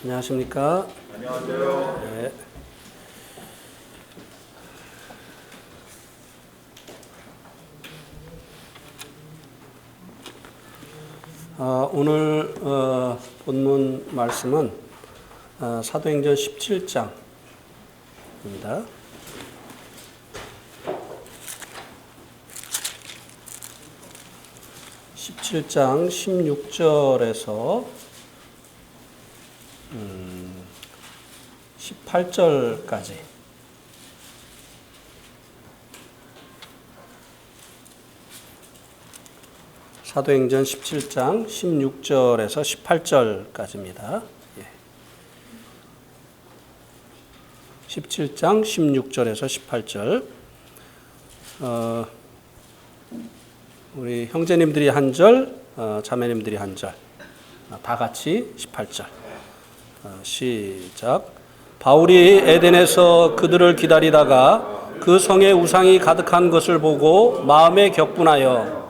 안녕하십니까? 안녕하세요. 네. 오늘 본문 말씀은 사도행전 17장입니다. 17장 16절에서 18절까지. 사도행전 17장 16절에서 18절까지입니다. 17장 16절에서 18절. 우리 형제님들이 한 절, 자매님들이 한 절. 다 같이 18절. 시작. 바울이 에덴에서 그들을 기다리다가 그 성에 우상이 가득한 것을 보고 마음에 격분하여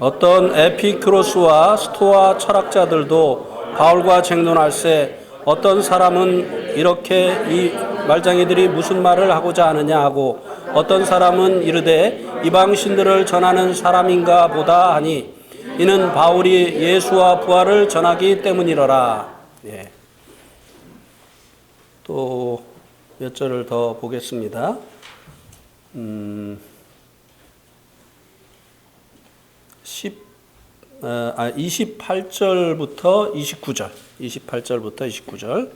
어떤 에피크로스와 스토아 철학자들도 바울과 쟁론할세 어떤 사람은 이렇게 이 말장이들이 무슨 말을 하고자 하느냐 하고 어떤 사람은 이르되 이방 신들을 전하는 사람인가 보다 하니 이는 바울이 예수와 부활을 전하기 때문이로라. 예. 또 몇 절을 더 보겠습니다. 28절부터 29절. 28절부터 29절.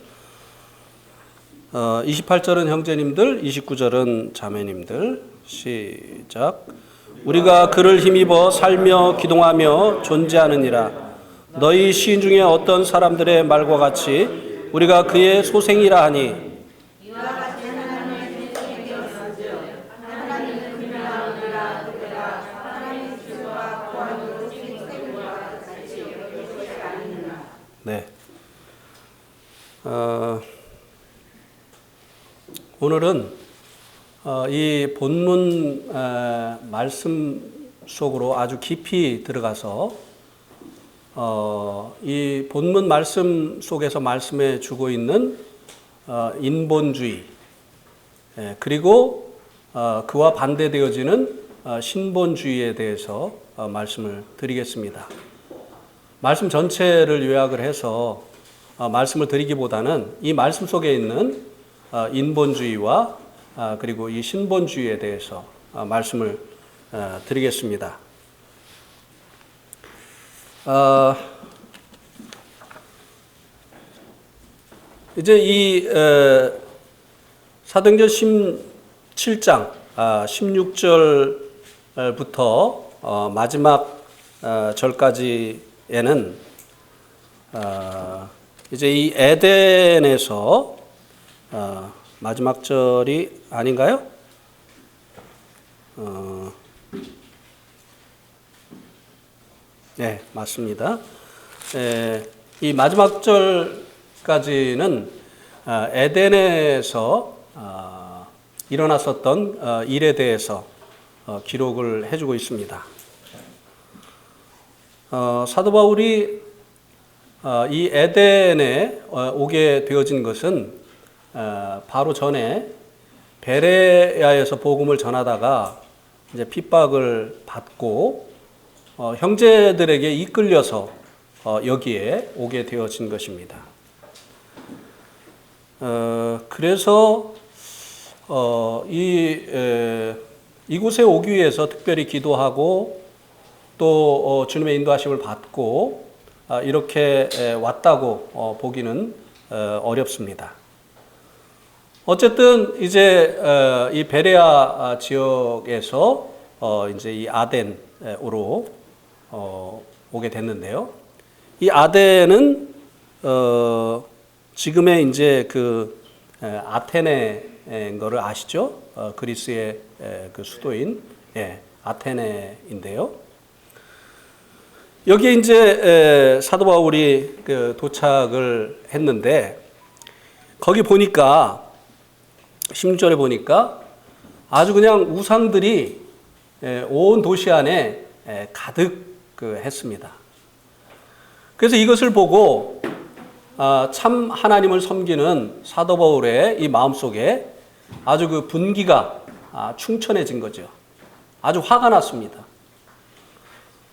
28절은 형제님들, 29절은 자매님들. 시작. 우리가 그를 힘입어 살며 기동하며 존재하느니라. 너희 시인 중에 어떤 사람들의 말과 같이 우리가 그의 소생이라 하니 네. 오늘은 이 본문 말씀 속으로 아주 깊이 들어가서 이 본문 말씀 속에서 말씀해 주고 있는 인본주의 그리고 그와 반대되어지는 신본주의에 대해서 말씀을 드리겠습니다. 말씀 전체를 요약을 해서 말씀을 드리기보다는 이 말씀 속에 있는 인본주의와 그리고 이 신본주의에 대해서 말씀을 드리겠습니다. 이제 이 사도행전 17장 16절부터 마지막 절까지에는 이제 이 에덴에서 마지막 절이 아닌가요? 네, 맞습니다. 이 마지막 절까지는 에덴에서 일어났었던 일에 대해서 기록을 해주고 있습니다. 사도 바울이 이 에덴에 오게 되어진 것은 바로 전에 베레야에서 복음을 전하다가 이제 핍박을 받고 형제들에게 이끌려서 여기에 오게 되어진 것입니다. 그래서 이곳에 오기 위해서 특별히 기도하고 또 주님의 인도하심을 받고 이렇게 왔다고 보기는 어렵습니다. 어쨌든 이제 이 베레아 지역에서 이제 이 아덴으로 오게 됐는데요. 이 아덴은 지금의 이제 그 아테네인 거를 아시죠? 그리스의 그 수도인 아테네인데요. 여기에 이제 사도 바울이 그 도착을 했는데 거기 보니까 16절에 보니까 아주 그냥 우상들이 온 도시 안에 가득 했습니다. 그래서 이것을 보고 참 하나님을 섬기는 사도 바울의 이 마음속에 아주 그 분기가 충천해진 거죠. 아주 화가 났습니다.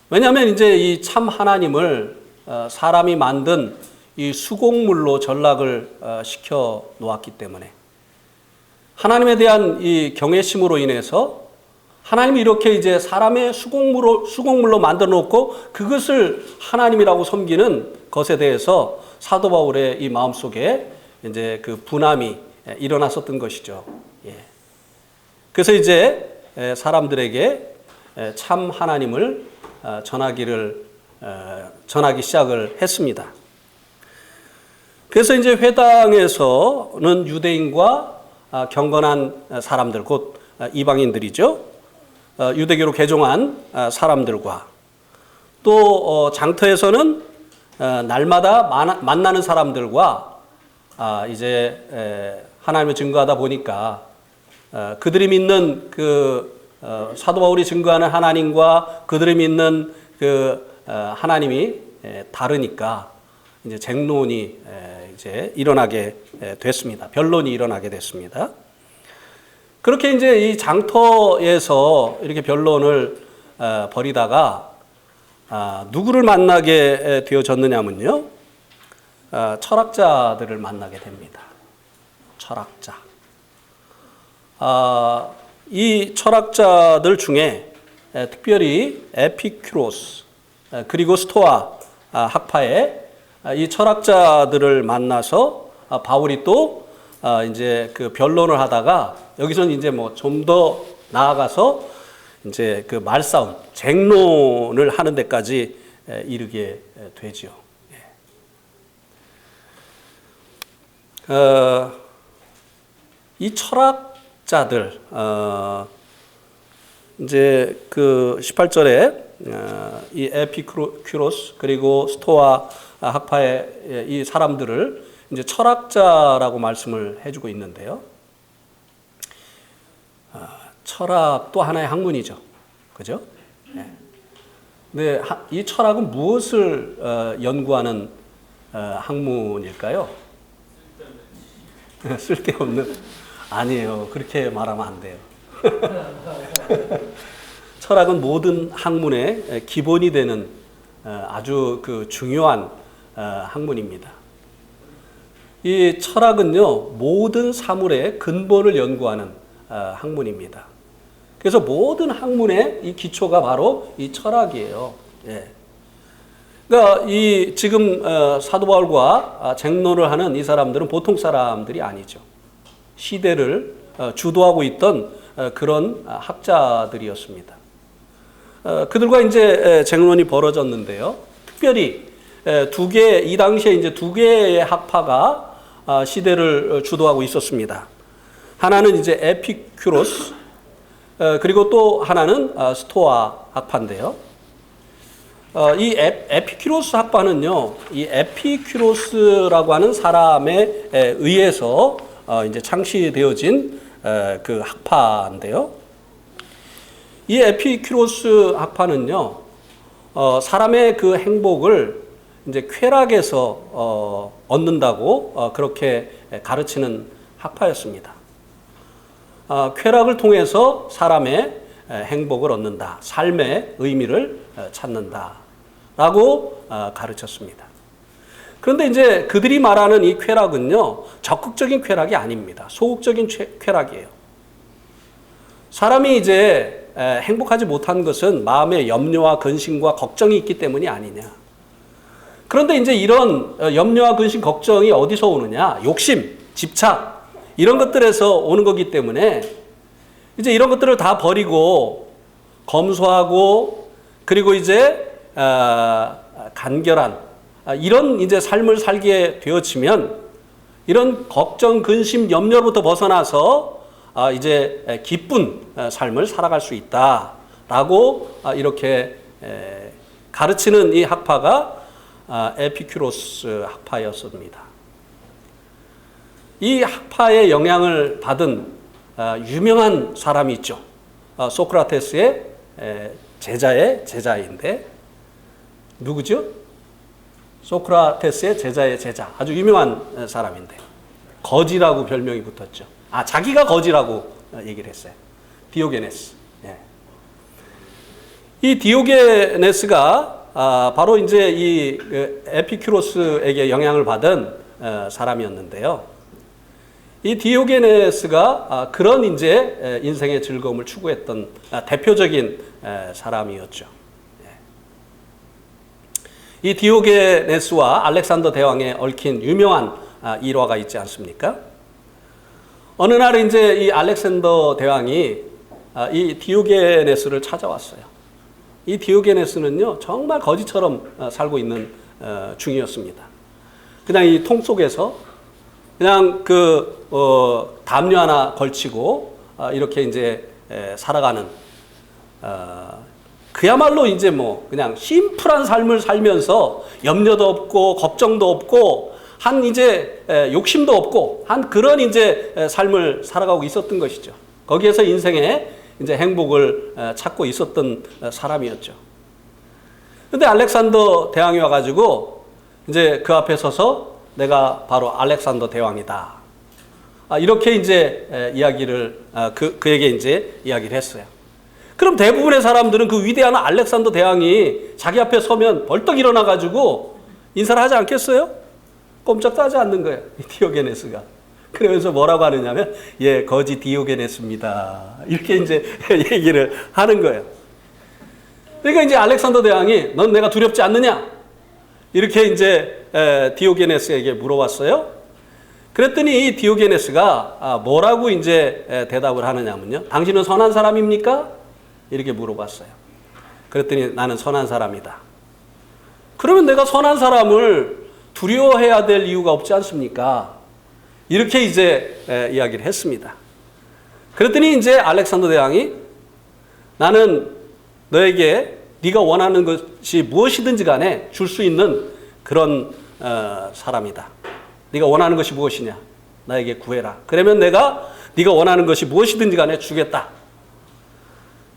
왜냐하면 이제 이 참 하나님을 사람이 만든 이 수곡물로 전락을 시켜 놓았기 때문에 하나님에 대한 이 경외심으로 인해서 하나님이 이렇게 이제 사람의 수곡물로 만들어 놓고 그것을 하나님이라고 섬기는 것에 대해서 사도 바울의 이 마음속에 이제 그 분함이 일어났었던 것이죠. 예. 그래서 이제 사람들에게 참 하나님을 전하기 시작을 했습니다. 그래서 이제 회당에서는 유대인과 경건한 사람들, 곧 이방인들이죠. 유대교로 개종한 사람들과 또 장터에서는 날마다 만나는 사람들과 이제 하나님을 증거하다 보니까 그들이 믿는 그 사도 바울이 증거하는 하나님과 그들이 믿는 그 하나님이 다르니까 이제 쟁론이 이제 일어나게 됐습니다. 변론이 일어나게 됐습니다. 그렇게 이제 이 장터에서 이렇게 변론을 벌이다가 누구를 만나게 되어졌느냐면요, 철학자들을 만나게 됩니다. 철학자. 이 철학자들 중에 특별히 에피큐로스 그리고 스토아 학파의 이 철학자들을 만나서 바울이 또 이제 그 변론을 하다가 여기서는 이제 뭐 좀 더 나아가서 이제 그 말싸움, 쟁론을 하는 데까지 이르게 되죠. 이 철학자들 이제 그 18절에 이 에피큐로스 그리고 스토아 학파의 이 사람들을 이제 철학자라고 말씀을 해주고 있는데요. 철학도 하나의 학문이죠, 그죠? 근데 이 철학은 무엇을 연구하는 학문일까요? 쓸데없는 아니에요. 그렇게 말하면 안 돼요. 철학은 모든 학문의 기본이 되는 아주 그 중요한 학문입니다. 이 철학은요, 모든 사물의 근본을 연구하는 학문입니다. 그래서 모든 학문의 이 기초가 바로 이 철학이에요. 예. 그러니까 이 지금 사도 바울과 쟁론을 하는 이 사람들은 보통 사람들이 아니죠. 시대를 주도하고 있던 그런 학자들이었습니다. 그들과 이제 쟁론이 벌어졌는데요. 특별히 이 당시에 이제 두 개의 학파가 시대를 주도하고 있었습니다. 하나는 이제 에피큐로스, 그리고 또 하나는 스토아 학파인데요. 이 에피큐로스 학파는요, 이 에피큐로스라고 하는 사람에 의해서 이제 창시되어진 그 학파인데요. 이 에피큐로스 학파는요, 사람의 그 행복을 이제 쾌락에서 얻는다고 그렇게 가르치는 학파였습니다. 쾌락을 통해서 사람의 행복을 얻는다, 삶의 의미를 찾는다라고 가르쳤습니다. 그런데 이제 그들이 말하는 이 쾌락은요, 적극적인 쾌락이 아닙니다. 소극적인 쾌락이에요. 사람이 이제 행복하지 못한 것은 마음의 염려와 근심과 걱정이 있기 때문이 아니냐. 그런데 이제 이런 염려와 근심, 걱정이 어디서 오느냐? 욕심, 집착, 이런 것들에서 오는 거기 때문에 이제 이런 것들을 다 버리고 검소하고 그리고 이제 간결한 이런 이제 삶을 살게 되어지면 이런 걱정, 근심, 염려로부터 벗어나서 이제 기쁜 삶을 살아갈 수 있다라고 이렇게 가르치는 이 학파가 에피큐로스 학파였습니다. 이 학파의 영향을 받은 유명한 사람이 있죠. 소크라테스의 제자의 제자인데 누구죠? 소크라테스의 제자의 제자, 아주 유명한 사람인데 거지라고 별명이 붙었죠. 자기가 거지라고 얘기를 했어요. 디오게네스. 예. 이 디오게네스가 바로 이제 이 에피큐로스에게 영향을 받은 사람이었는데요. 이 디오게네스가 그런 이제 인생의 즐거움을 추구했던 대표적인 사람이었죠. 이 디오게네스와 알렉산더 대왕에 얽힌 유명한 일화가 있지 않습니까? 어느 날 이제 이 알렉산더 대왕이 이 디오게네스를 찾아왔어요. 이 디오게네스는요, 정말 거지처럼 살고 있는 중이었습니다. 그냥 이 통 속에서 그냥 담요 하나 걸치고 이렇게 이제 살아가는 그야말로 이제 뭐 그냥 심플한 삶을 살면서 염려도 없고 걱정도 없고 한 이제 욕심도 없고 한 그런 이제 삶을 살아가고 있었던 것이죠. 거기에서 인생의 이제 행복을 찾고 있었던 사람이었죠. 근데 알렉산더 대왕이 와가지고 이제 그 앞에 서서 내가 바로 알렉산더 대왕이다. 이렇게 이제 이야기를 그에게 이제 이야기를 했어요. 그럼 대부분의 사람들은 그 위대한 알렉산더 대왕이 자기 앞에 서면 벌떡 일어나가지고 인사를 하지 않겠어요? 꼼짝도 하지 않는 거예요. 디오게네스가. 그러면서 뭐라고 하느냐면, 예, 거지 디오게네스입니다. 이렇게 이제 얘기를 하는 거예요. 그러니까 이제 알렉산더 대왕이 넌 내가 두렵지 않느냐? 이렇게 이제 디오게네스에게 물어봤어요. 그랬더니 이 디오게네스가 뭐라고 이제 대답을 하느냐면요. 당신은 선한 사람입니까? 이렇게 물어봤어요. 그랬더니 나는 선한 사람이다. 그러면 내가 선한 사람을 두려워해야 될 이유가 없지 않습니까? 이렇게 이제 이야기를 했습니다. 그랬더니 이제 알렉산더 대왕이 나는 너에게 네가 원하는 것이 무엇이든지 간에 줄 수 있는 그런 사람이다. 네가 원하는 것이 무엇이냐? 나에게 구해라. 그러면 내가 네가 원하는 것이 무엇이든지 간에 주겠다.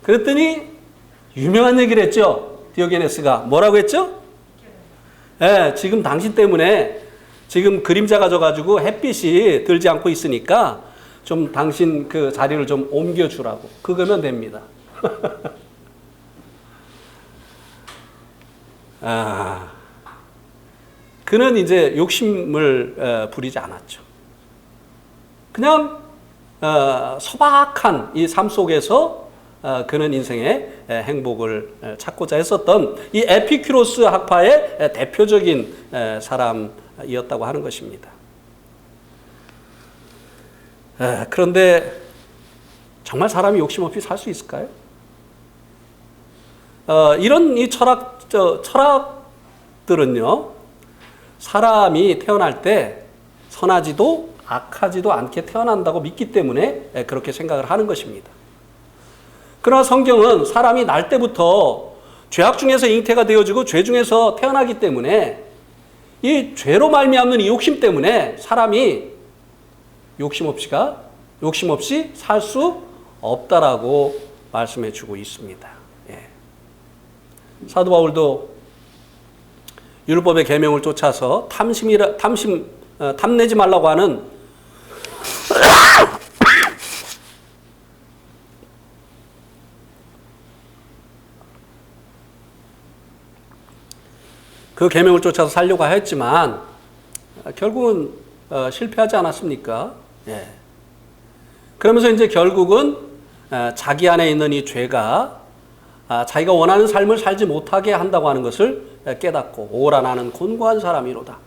그랬더니 유명한 얘기를 했죠. 디오게네스가 뭐라고 했죠? 지금 당신 때문에 지금 그림자가 져가지고 햇빛이 들지 않고 있으니까 좀 당신 그 자리를 좀 옮겨주라고. 그거면 됩니다. 그는 이제 욕심을 부리지 않았죠. 그냥 소박한 이 삶 속에서 그는 인생의 행복을 찾고자 했었던 이 에피큐로스 학파의 대표적인 사람이었다고 하는 것입니다. 그런데 정말 사람이 욕심 없이 살 수 있을까요? 이런 이 철학들은요, 사람이 태어날 때 선하지도 악하지도 않게 태어난다고 믿기 때문에 그렇게 생각을 하는 것입니다. 그러나 성경은 사람이 날 때부터 죄악 중에서 잉태가 되어지고 죄 중에서 태어나기 때문에 이 죄로 말미암는 이 욕심 때문에 사람이 욕심 없이 살 수 없다라고 말씀해 주고 있습니다. 사도 바울도 율법의 계명을 쫓아서 탐내지 말라고 하는 그 계명을 쫓아서 살려고 했지만 결국은 실패하지 않았습니까? 그러면서 이제 결국은 자기 안에 있는 이 죄가 자기가 원하는 삶을 살지 못하게 한다고 하는 것을 깨닫고 오라 나는 곤고한 사람이로다.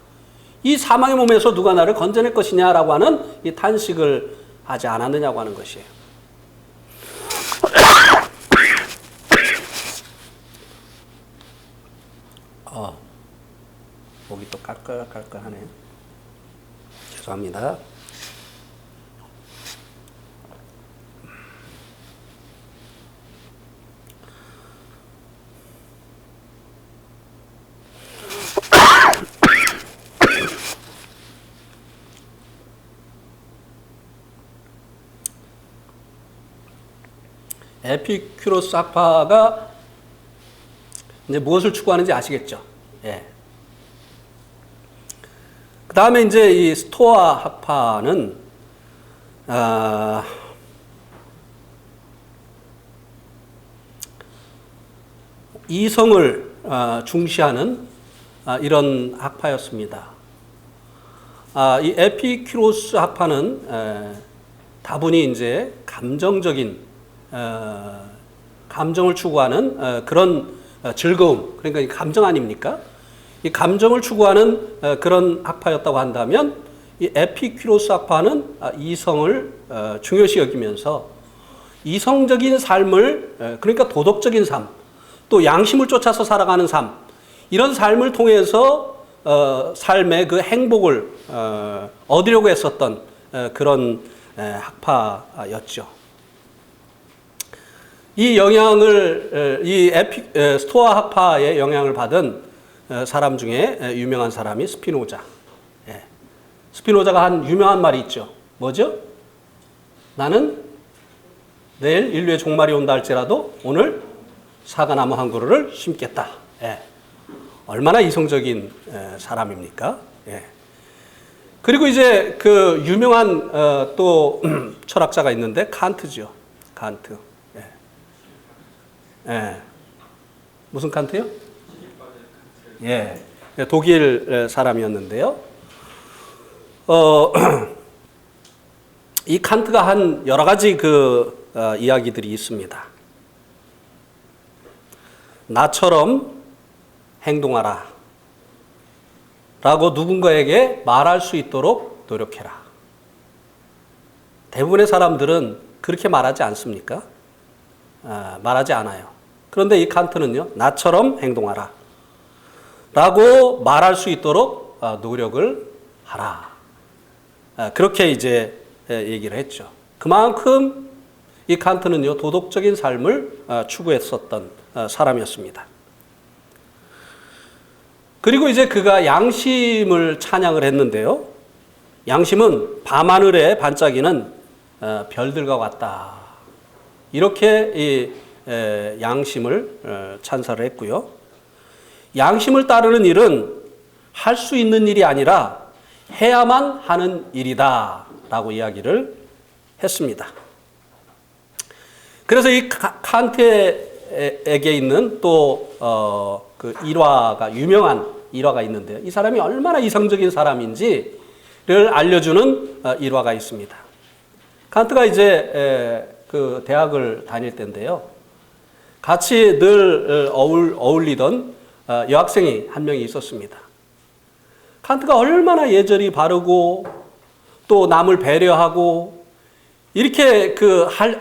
이 사망의 몸에서 누가 나를 건져낼 것이냐라고 하는 이 탄식을 하지 않았느냐고 하는 것이에요. 목이 또 깔깔깔깔하네. 죄송합니다. 에피큐로스 학파가 이제 무엇을 추구하는지 아시겠죠? 예. 그 다음에 이제 이 스토아 학파는 이성을 중시하는 이런 학파였습니다. 이 에피큐로스 학파는 다분히 이제 감정적인 감정을 추구하는 그런 즐거움, 그러니까 감정 아닙니까? 이 감정을 추구하는 그런 학파였다고 한다면 이 에피큐로스 학파는 이성을 중요시 여기면서 이성적인 삶을, 그러니까 도덕적인 삶, 또 양심을 쫓아서 살아가는 삶, 이런 삶을 통해서 삶의 그 행복을 얻으려고 했었던 그런 학파였죠. 이 영향을, 스토아 학파의 영향을 받은 사람 중에 유명한 사람이 스피노자. 스피노자가 한 유명한 말이 있죠. 뭐죠? 나는 내일 인류의 종말이 온다 할지라도 오늘 사과나무 한 그루를 심겠다. 얼마나 이성적인 사람입니까? 그리고 이제 그 유명한 또 철학자가 있는데 칸트죠. 칸트. 무슨 칸트요? 독일 사람이었는데요. 이 칸트가 한 여러 가지 그 이야기들이 있습니다. 나처럼 행동하라 라고 누군가에게 말할 수 있도록 노력해라. 대부분의 사람들은 그렇게 말하지 않습니까? 말하지 않아요. 그런데 이 칸트는요, 나처럼 행동하라 라고 말할 수 있도록 노력을 하라. 그렇게 이제 얘기를 했죠. 그만큼 이 칸트는요, 도덕적인 삶을 추구했었던 사람이었습니다. 그리고 이제 그가 양심을 찬양을 했는데요. 양심은 밤하늘에 반짝이는 별들과 같다. 이렇게 이 양심을 찬사를 했고요. 양심을 따르는 일은 할 수 있는 일이 아니라 해야만 하는 일이다 라고 이야기를 했습니다. 그래서 이 칸트에게 있는 또 그 일화가, 유명한 일화가 있는데요. 이 사람이 얼마나 이성적인 사람인지를 알려주는 일화가 있습니다. 칸트가 이제 그 대학을 다닐 때인데요. 같이 늘 어울리던 여학생이 한 명이 있었습니다. 칸트가 얼마나 예절이 바르고 또 남을 배려하고 이렇게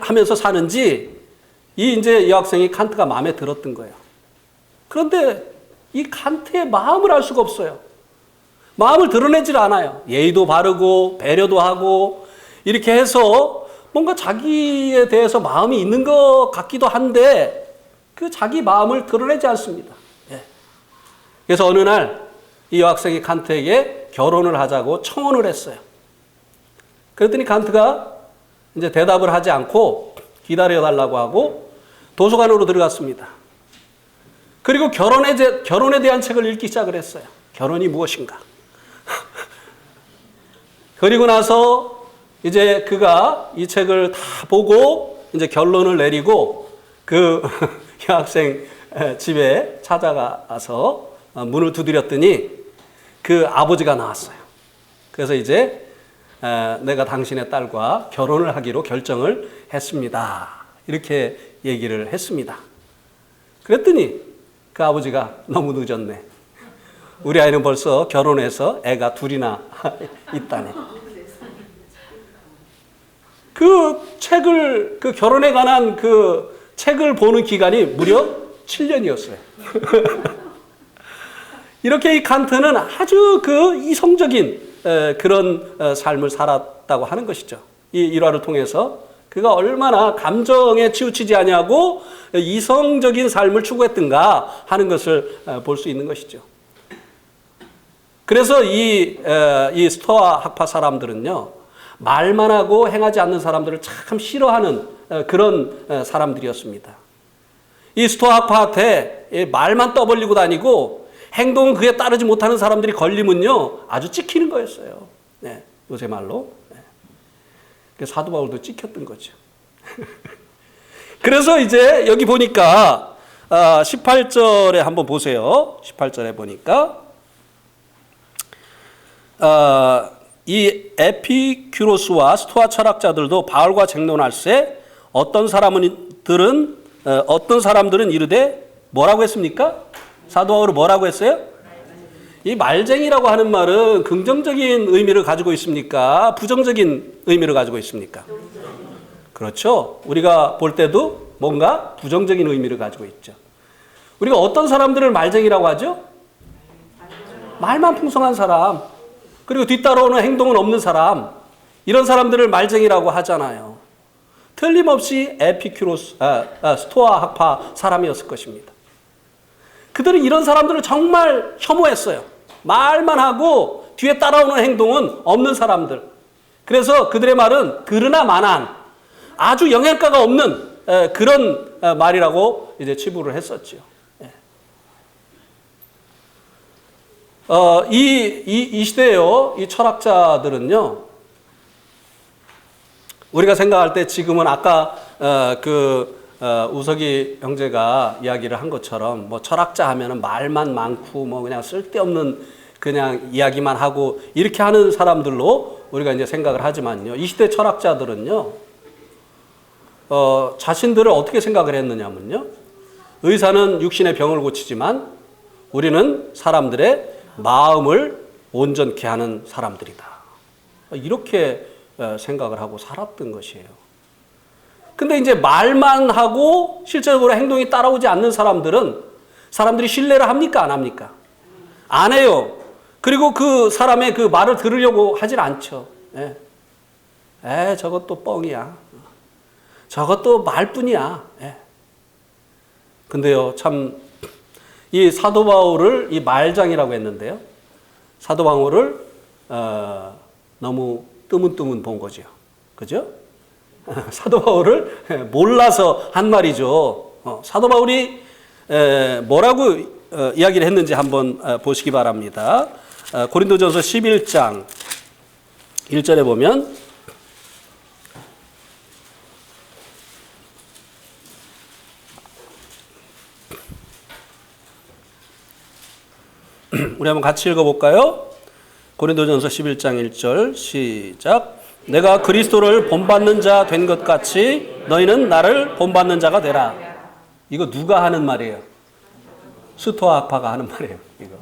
하면서 사는지 이 이제 여학생이 칸트가 마음에 들었던 거예요. 그런데 이 칸트의 마음을 알 수가 없어요. 마음을 드러내질 않아요. 예의도 바르고 배려도 하고 이렇게 해서 뭔가 자기에 대해서 마음이 있는 것 같기도 한데 그 자기 마음을 드러내지 않습니다. 그래서 어느 날 이 여학생이 칸트에게 결혼을 하자고 청혼을 했어요. 그랬더니 칸트가 이제 대답을 하지 않고 기다려달라고 하고 도서관으로 들어갔습니다. 그리고 결혼에 대한 책을 읽기 시작을 했어요. 결혼이 무엇인가. 그리고 나서 이제 그가 이 책을 다 보고 이제 결론을 내리고 그 여학생 집에 찾아가서 문을 두드렸더니 그 아버지가 나왔어요. 그래서 이제 내가 당신의 딸과 결혼을 하기로 결정을 했습니다. 이렇게 얘기를 했습니다. 그랬더니 그 아버지가 너무 늦었네. 우리 아이는 벌써 결혼해서 애가 둘이나 있다네. 그 결혼에 관한 그 책을 보는 기간이 무려 7년이었어요. 이렇게 이 칸트는 아주 그 이성적인 그런 삶을 살았다고 하는 것이죠. 이 일화를 통해서 그가 얼마나 감정에 치우치지 아니하고 이성적인 삶을 추구했던가 하는 것을 볼 수 있는 것이죠. 그래서 이 스토아 학파 사람들은요, 말만 하고 행하지 않는 사람들을 참 싫어하는 그런 사람들이었습니다. 이 스토아 학파한테 말만 떠벌리고 다니고 행동은 그에 따르지 못하는 사람들이 걸리면요 아주 찍히는 거였어요. 네, 요새 말로. 네. 사도 바울도 찍혔던 거죠. 그래서 이제 여기 보니까 18절에 한번 보세요. 18절에 보니까 이 에피큐로스와 스토아 철학자들도 바울과 쟁론할세 어떤 사람들은 이르되 뭐라고 했습니까? 사도 바울은 뭐라고 했어요? 이 말쟁이라고 하는 말은 긍정적인 의미를 가지고 있습니까? 부정적인 의미를 가지고 있습니까? 그렇죠. 우리가 볼 때도 뭔가 부정적인 의미를 가지고 있죠. 우리가 어떤 사람들을 말쟁이라고 하죠? 말만 풍성한 사람, 그리고 뒤따라오는 행동은 없는 사람, 이런 사람들을 말쟁이라고 하잖아요. 틀림없이 스토아 학파 사람이었을 것입니다. 그들은 이런 사람들을 정말 혐오했어요. 말만 하고 뒤에 따라오는 행동은 없는 사람들. 그래서 그들의 말은 그러나 만한 아주 영양가가 없는 그런 말이라고 이제 치부를 했었죠. 이 시대에요, 이 철학자들은요, 우리가 생각할 때 지금은 아까 우석이 형제가 이야기를 한 것처럼 뭐 철학자 하면은 말만 많고 뭐 그냥 쓸데없는 그냥 이야기만 하고 이렇게 하는 사람들로 우리가 이제 생각을 하지만요, 이 시대 철학자들은요, 자신들을 어떻게 생각을 했느냐면요, 의사는 육신의 병을 고치지만 우리는 사람들의 마음을 온전케 하는 사람들이다. 이렇게 생각을 하고 살았던 것이에요. 근데 이제 말만 하고 실제적으로 행동이 따라오지 않는 사람들은 사람들이 신뢰를 합니까? 안 합니까? 안 해요. 그리고 그 사람의 그 말을 들으려고 하질 않죠. 저것도 뻥이야. 저것도 말뿐이야. 근데요, 참, 이 사도 바울을 이 말장이라고 했는데요. 사도 바울을 너무 뜨문뜨문 본 거죠. 그죠? 사도 바울을 몰라서 한 말이죠. 사도 바울이 뭐라고 이야기를 했는지 한번 보시기 바랍니다. 고린도전서 11장 1절에 보면 우리 한번 같이 읽어볼까요? 고린도전서 11장 1절 시작. 내가 그리스도를 본받는 자 된 것 같이 너희는 나를 본받는 자가 되라. 이거 누가 하는 말이에요? 스토아 학파가 하는 말이에요. 이거.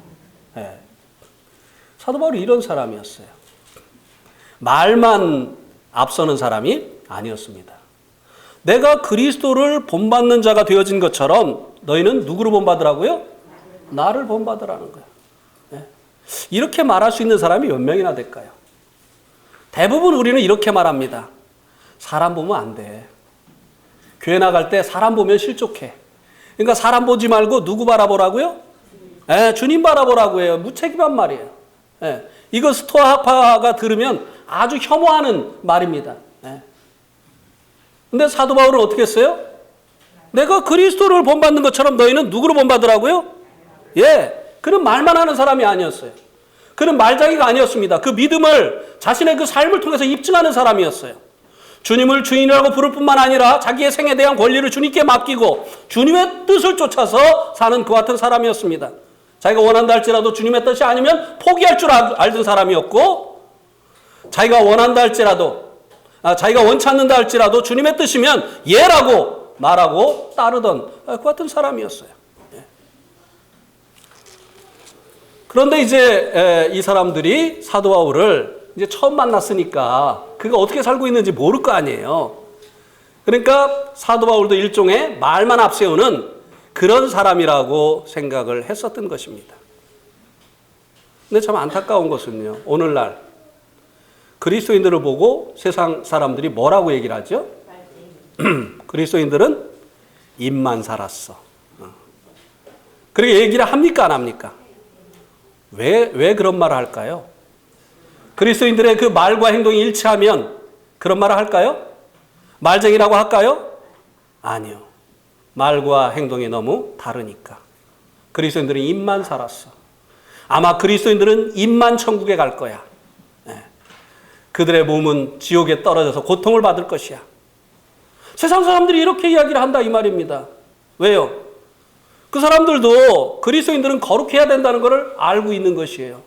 사도 바울이 이런 사람이었어요. 말만 앞서는 사람이 아니었습니다. 내가 그리스도를 본받는 자가 되어진 것처럼 너희는 누구를 본받으라고요? 나를 본받으라는 거예요. 이렇게 말할 수 있는 사람이 몇 명이나 될까요? 대부분 우리는 이렇게 말합니다. 사람 보면 안 돼. 교회 나갈 때 사람 보면 실족해. 그러니까 사람 보지 말고 누구 바라보라고요? 주님 바라보라고 해요. 무책임한 말이에요. 이거 스토아 학파가 들으면 아주 혐오하는 말입니다. 근데 사도 바울은 어떻게 했어요? 내가 그리스도를 본받는 것처럼 너희는 누구를 본받으라고요? 그런 말만 하는 사람이 아니었어요. 그런 말장이가 아니었습니다. 그 믿음을 자신의 그 삶을 통해서 입증하는 사람이었어요. 주님을 주인이라고 부를 뿐만 아니라 자기의 생에 대한 권리를 주님께 맡기고 주님의 뜻을 쫓아서 사는 그와 같은 사람이었습니다. 자기가 원한다 할지라도 주님의 뜻이 아니면 포기할 줄 알던 사람이었고, 자기가 원한다 할지라도, 자기가 원치 않는다 할지라도 주님의 뜻이면 예라고 말하고 따르던 그 같은 사람이었어요. 그런데 이제 이 사람들이 사도 바울을 이제 처음 만났으니까 그가 어떻게 살고 있는지 모를 거 아니에요. 그러니까 사도 바울도 일종의 말만 앞세우는 그런 사람이라고 생각을 했었던 것입니다. 근데 참 안타까운 것은요, 오늘날 그리스도인들을 보고 세상 사람들이 뭐라고 얘기를 하죠? 그리스도인들은 입만 살았어. 그렇게 얘기를 합니까, 안 합니까? 왜 그런 말을 할까요? 그리스도인들의 그 말과 행동이 일치하면 그런 말을 할까요? 말쟁이라고 할까요? 아니요. 말과 행동이 너무 다르니까. 그리스도인들은 입만 살았어. 아마 그리스도인들은 입만 천국에 갈 거야. 그들의 몸은 지옥에 떨어져서 고통을 받을 것이야. 세상 사람들이 이렇게 이야기를 한다 이 말입니다. 왜요? 그 사람들도 그리스도인들은 거룩해야 된다는 것을 알고 있는 것이에요.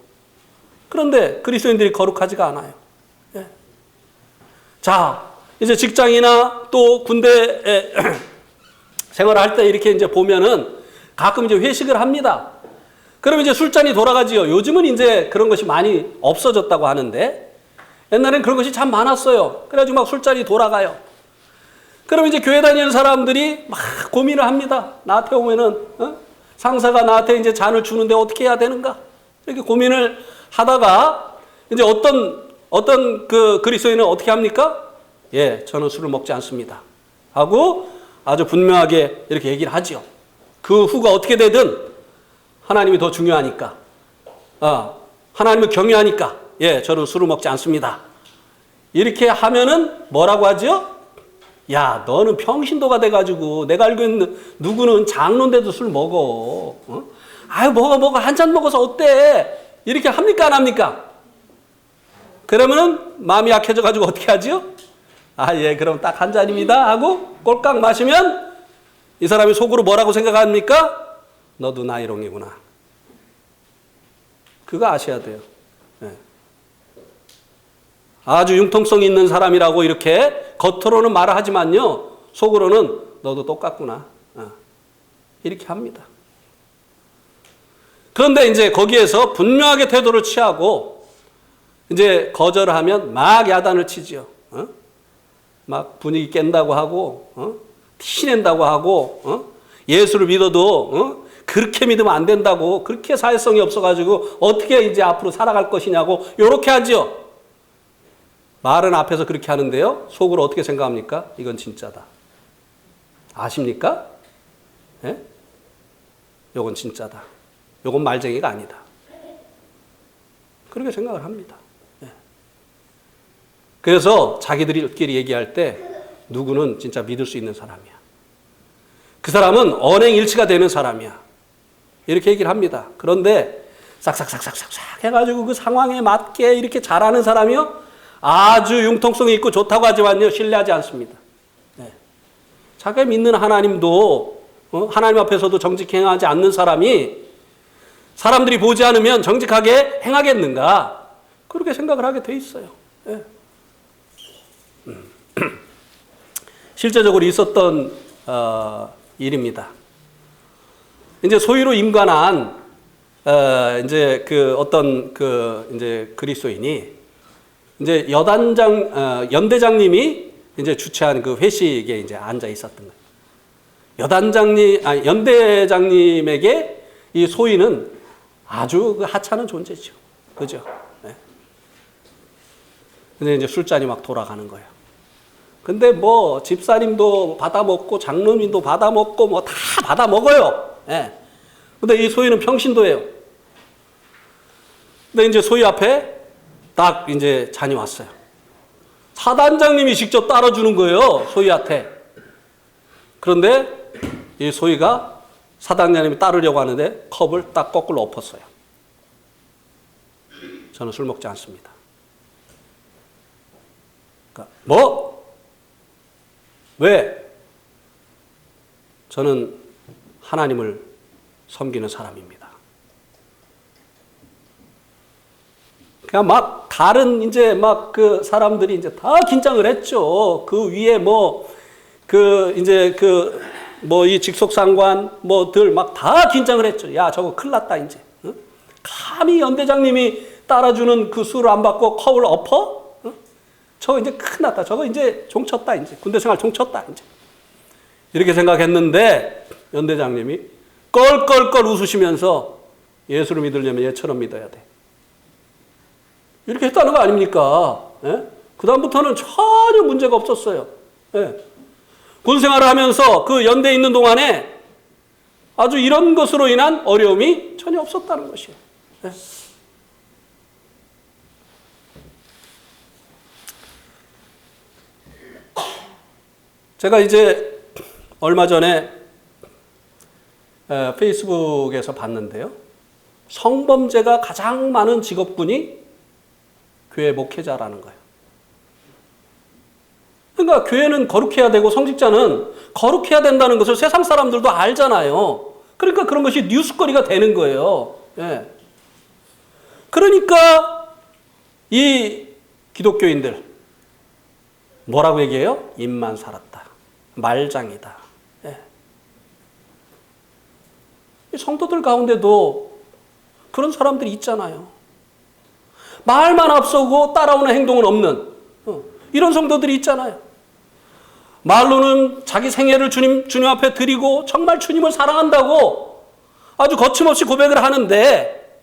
그런데 그리스도인들이 거룩하지가 않아요. 자, 이제 직장이나 또 군대에 생활할 때 이렇게 이제 보면은 가끔 이제 회식을 합니다. 그럼 이제 술잔이 돌아가지요. 요즘은 이제 그런 것이 많이 없어졌다고 하는데 옛날엔 그런 것이 참 많았어요. 그래가지고 막 술잔이 돌아가요. 그럼 이제 교회 다니는 사람들이 막 고민을 합니다. 나한테 오면은 상사가 나한테 이제 잔을 주는데 어떻게 해야 되는가? 이렇게 고민을 하다가 이제 어떤 그 그리스도인은 어떻게 합니까? 예, 저는 술을 먹지 않습니다. 하고 아주 분명하게 이렇게 얘기를 하지요. 그 후가 어떻게 되든 하나님이 더 중요하니까, 하나님을 경외하니까, 예, 저는 술을 먹지 않습니다. 이렇게 하면은 뭐라고 하죠? 야, 너는 평신도가 돼가지고 내가 알고 있는 누구는 장로인데도 술 먹어. 아유, 먹어. 한 잔 먹어서 어때? 이렇게 합니까, 안 합니까? 그러면은 마음이 약해져가지고 어떻게 하죠? 아, 예, 그럼 딱 한 잔입니다 하고 꼴깍 마시면 이 사람이 속으로 뭐라고 생각합니까? 너도 나이롱이구나. 그거 아셔야 돼요. 네. 아주 융통성 있는 사람이라고 이렇게 겉으로는 말을 하지만요, 속으로는 너도 똑같구나. 이렇게 합니다. 그런데 이제 거기에서 분명하게 태도를 취하고 이제 거절을 하면 막 야단을 치지요. 막 분위기 깬다고 하고, 티낸다고 하고, 예수를 믿어도 그렇게 믿으면 안 된다고, 그렇게 사회성이 없어가지고 어떻게 이제 앞으로 살아갈 것이냐고 이렇게 하죠. 말은 앞에서 그렇게 하는데요, 속으로 어떻게 생각합니까? 이건 진짜다. 아십니까? 예? 요건 진짜다. 요건 말쟁이가 아니다. 그렇게 생각을 합니다. 예. 그래서 자기들끼리 얘기할 때 누구는 진짜 믿을 수 있는 사람이야. 그 사람은 언행일치가 되는 사람이야. 이렇게 얘기를 합니다. 그런데 싹싹싹싹싹 해가지고 그 상황에 맞게 이렇게 잘하는 사람이요, 아주 융통성이 있고 좋다고 하지만요, 신뢰하지 않습니다. 네. 자기가 믿는 하나님도 하나님 앞에서도 정직히 행하지 않는 사람이 사람들이 보지 않으면 정직하게 행하겠는가? 그렇게 생각을 하게 돼 있어요. 네. 실제적으로 있었던 일입니다. 이제 소위로 임관한 이제 그 어떤 그 이제 그리스도인이 이제 연대장님이 이제 주최한 그 회식에 이제 앉아 있었던 거예요. 연대장님에게 이 소위는 아주 그 하찮은 존재죠. 그죠? 네. 근데 이제 술잔이 막 돌아가는 거예요. 근데 뭐 집사님도 받아먹고 장로님도 받아먹고 뭐 다 받아먹어요. 예. 근데 이 소위는 평신도예요. 근데 이제 소위 앞에 딱 이제 잔이 왔어요. 사단장님이 직접 따라주는 거예요, 소위한테. 그런데 이 소위가 사단장님이 따르려고 하는데 컵을 딱 거꾸로 엎었어요. 저는 술 먹지 않습니다. 그러니까 뭐? 왜? 저는 하나님을 섬기는 사람입니다. 그냥 막 다른 이제 막 그 사람들이 이제 다 긴장을 했죠. 그 위에 뭐 그 이제 그 뭐 이 직속상관 뭐들 막 다 긴장을 했죠. 야, 저거 큰일 났다 이제. 응? 감히 연대장님이 따라주는 그 술을 안 받고 컵을 엎어? 응? 저거 이제 큰일 났다. 저거 이제 종쳤다 이제. 군대 생활 종쳤다 이제. 이렇게 생각했는데 연대장님이 껄껄껄 웃으시면서 예수를 믿으려면 얘처럼 믿어야 돼. 이렇게 했다는 거 아닙니까? 예? 그 다음부터는 전혀 문제가 없었어요. 예. 군생활을 하면서 그 연대에 있는 동안에 아주 이런 것으로 인한 어려움이 전혀 없었다는 것이에요. 예. 제가 이제 얼마 전에 페이스북에서 봤는데요. 성범죄가 가장 많은 직업군이 교회 목회자라는 거예요. 그러니까 교회는 거룩해야 되고 성직자는 거룩해야 된다는 것을 세상 사람들도 알잖아요. 그러니까 그런 것이 뉴스거리가 되는 거예요. 예. 그러니까 이 기독교인들 뭐라고 얘기해요? 입만 살았다. 말장이다. 예. 성도들 가운데도 그런 사람들이 있잖아요. 말만 앞서고 따라오는 행동은 없는 이런 성도들이 있잖아요. 말로는 자기 생애를 주님 앞에 드리고 정말 주님을 사랑한다고 아주 거침없이 고백을 하는데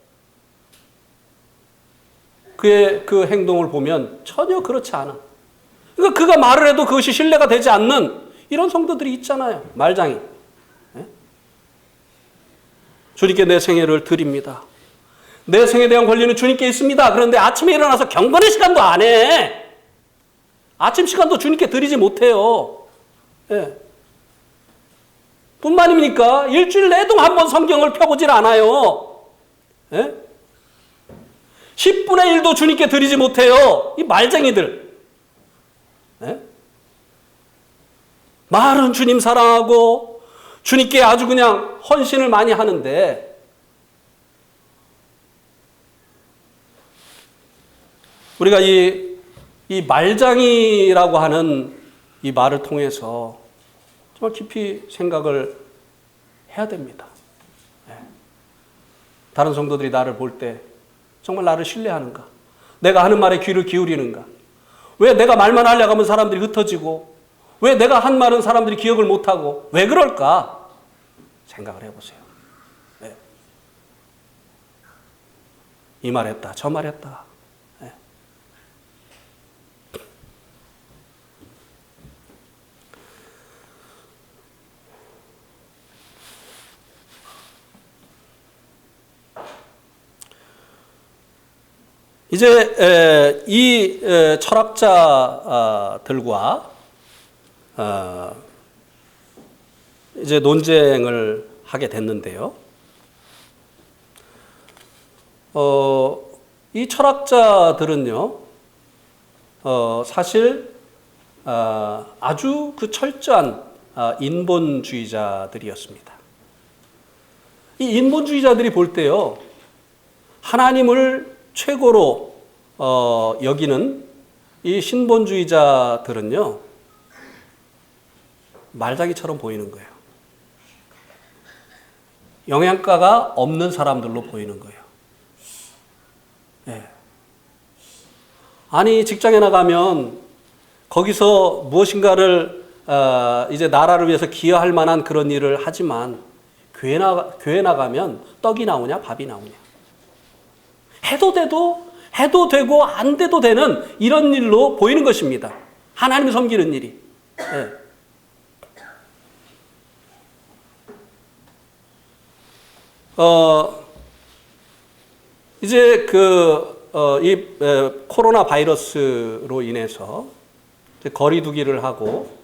그의 그 행동을 보면 전혀 그렇지 않아. 그러니까 그가 말을 해도 그것이 신뢰가 되지 않는 이런 성도들이 있잖아요. 말장이. 네? 주님께 내 생애를 드립니다. 내 생에 대한 권리는 주님께 있습니다. 그런데 아침에 일어나서 경건의 시간도 안 해. 아침 시간도 주님께 드리지 못해요. 예. 뿐만입니까? 일주일 내도 한 번 성경을 펴보질 않아요. 예? 10분의 1도 주님께 드리지 못해요. 이 말쟁이들. 예? 말은 주님 사랑하고 주님께 아주 그냥 헌신을 많이 하는데 우리가 이 말장이라고 하는 이 말을 통해서 정말 깊이 생각을 해야 됩니다. 다른 성도들이 나를 볼 때 정말 나를 신뢰하는가? 내가 하는 말에 귀를 기울이는가? 왜 내가 말만 하려고 하면 사람들이 흩어지고 왜 내가 한 말은 사람들이 기억을 못하고 왜 그럴까? 생각을 해보세요. 이 말했다 저 말했다. 이제 이 철학자들과 이제 논쟁을 하게 됐는데요. 이 철학자들은요, 사실 아주 그 철저한 인본주의자들이었습니다. 이 인본주의자들이 볼 때요, 하나님을 최고로 여기는 이 신본주의자들은요, 말장이처럼 보이는 거예요. 영양가가 없는 사람들로 보이는 거예요. 네. 아니, 직장에 나가면 거기서 무엇인가를 이제 나라를 위해서 기여할 만한 그런 일을 하지만 교회 나가면 떡이 나오냐, 밥이 나오냐. 해도 되고 안 돼도 되는 이런 일로 보이는 것입니다. 하나님 섬기는 일이. 네. 이제 이 코로나 바이러스로 인해서 이제 거리두기를 하고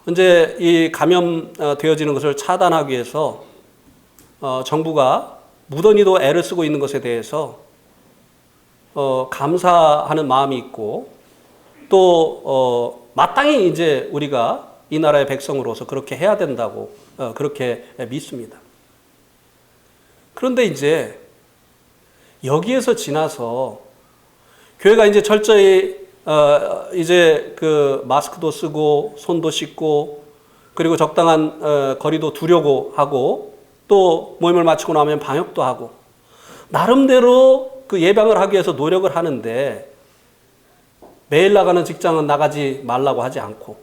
이제 이 감염되어지는 것을 차단하기 위해서 정부가 무던히도 애를 쓰고 있는 것에 대해서 감사하는 마음이 있고 또 마땅히 이제 우리가 이 나라의 백성으로서 그렇게 해야 된다고 그렇게 믿습니다. 그런데 이제 여기에서 지나서 교회가 이제 철저히 이제 그 마스크도 쓰고 손도 씻고 그리고 적당한 거리도 두려고 하고 또 모임을 마치고 나면 방역도 하고 나름대로 그 예방을 하기 위해서 노력을 하는데 매일 나가는 직장은 나가지 말라고 하지 않고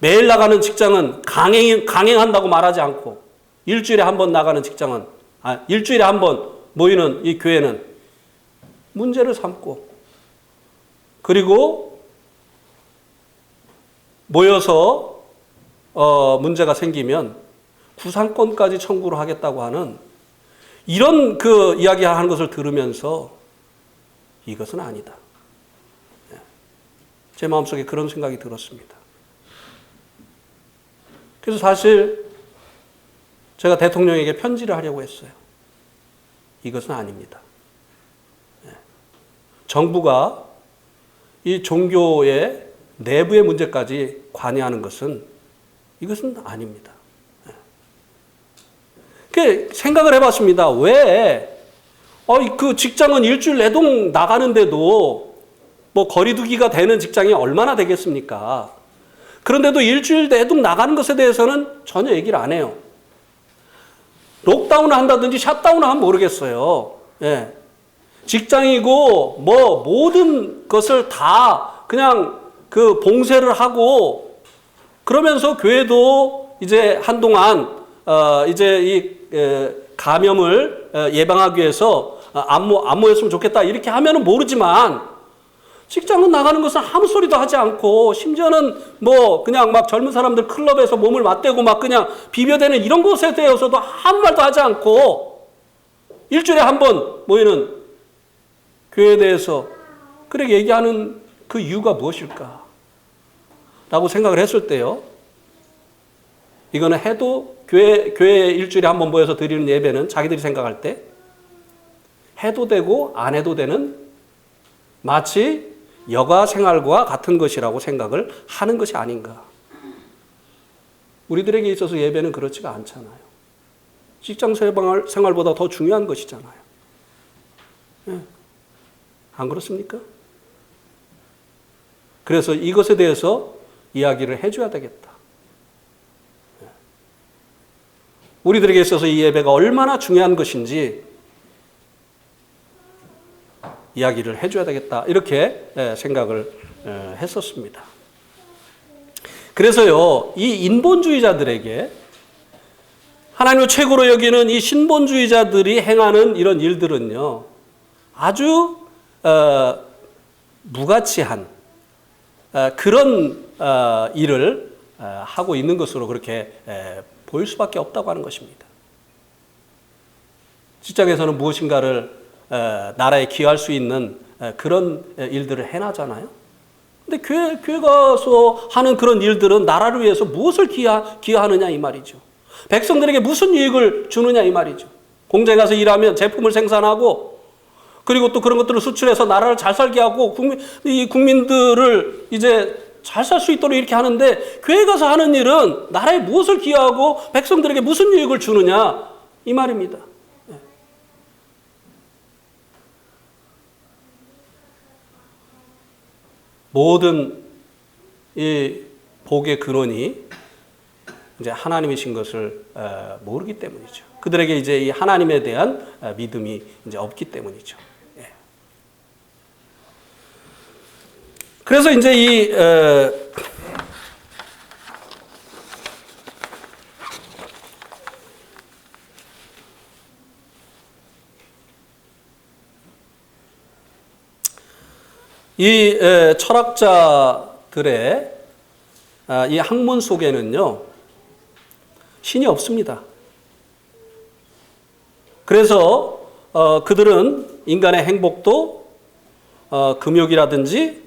매일 나가는 직장은 강행한다고 말하지 않고 일주일에 한 번 나가는 직장은 일주일에 한 번 모이는 이 교회는 문제를 삼고 그리고 모여서 문제가 생기면 구상권까지 청구를 하겠다고 하는 이런 그 이야기하는 것을 들으면서 이것은 아니다. 제 마음속에 그런 생각이 들었습니다. 그래서 사실 제가 대통령에게 편지를 하려고 했어요. 이것은 아닙니다. 정부가 이 종교의 내부의 문제까지 관여하는 것은 이것은 아닙니다. 그 생각을 해봤습니다. 왜 그 직장은 일주일 내동 나가는데도 뭐 거리두기가 되는 직장이 얼마나 되겠습니까? 그런데도 일주일 내동 나가는 것에 대해서는 전혀 얘기를 안 해요. 록다운을 한다든지 샷다운을 하면 모르겠어요. 예. 직장이고 뭐 모든 것을 다 그냥 그 봉쇄를 하고 그러면서 교회도 이제 한동안 이제 이 감염을 예방하기 위해서 안 모였으면 좋겠다 이렇게 하면은 모르지만 직장은 나가는 것은 아무 소리도 하지 않고 심지어는 뭐 그냥 막 젊은 사람들 클럽에서 몸을 맞대고 막 그냥 비벼대는 이런 것에 대해서도 아무 말도 하지 않고 일주일에 한 번 모이는 교회에 대해서 그렇게 얘기하는 그 이유가 무엇일까? 라고 생각을 했을 때요. 이거는 해도 교회에 일주일에 한 번 모여서 드리는 예배는 자기들이 생각할 때 해도 되고 안 해도 되는 마치 여가 생활과 같은 것이라고 생각을 하는 것이 아닌가. 우리들에게 있어서 예배는 그렇지가 않잖아요. 직장 생활보다 더 중요한 것이잖아요. 네. 안 그렇습니까? 그래서 이것에 대해서 이야기를 해줘야 되겠다. 우리들에게 있어서 이 예배가 얼마나 중요한 것인지 이야기를 해줘야 되겠다. 이렇게 생각을 했었습니다. 그래서요, 이 인본주의자들에게 하나님을 최고로 여기는 이 신본주의자들이 행하는 이런 일들은요, 아주 무가치한 그런 일을 하고 있는 것으로 그렇게 보일 수밖에 없다고 하는 것입니다. 직장에서는 무엇인가를 나라에 기여할 수 있는 그런 일들을 해나잖아요. 근데 교회 가서 하는 그런 일들은 나라를 위해서 무엇을 기여하느냐 이 말이죠. 백성들에게 무슨 이익을 주느냐 이 말이죠. 공장에 가서 일하면 제품을 생산하고 그리고 또 그런 것들을 수출해서 나라를 잘 살게 하고 국민들을 이제 잘 살 수 있도록 이렇게 하는데 교회 가서 하는 일은 나라에 무엇을 기여하고 백성들에게 무슨 이익을 주느냐 이 말입니다. 모든 이 복의 근원이 이제 하나님이신 것을 모르기 때문이죠. 그들에게 이제 이 하나님에 대한 믿음이 이제 없기 때문이죠. 그래서 이제 이 철학자들의 이 학문 속에는요, 신이 없습니다. 그래서 그들은 인간의 행복도 금욕이라든지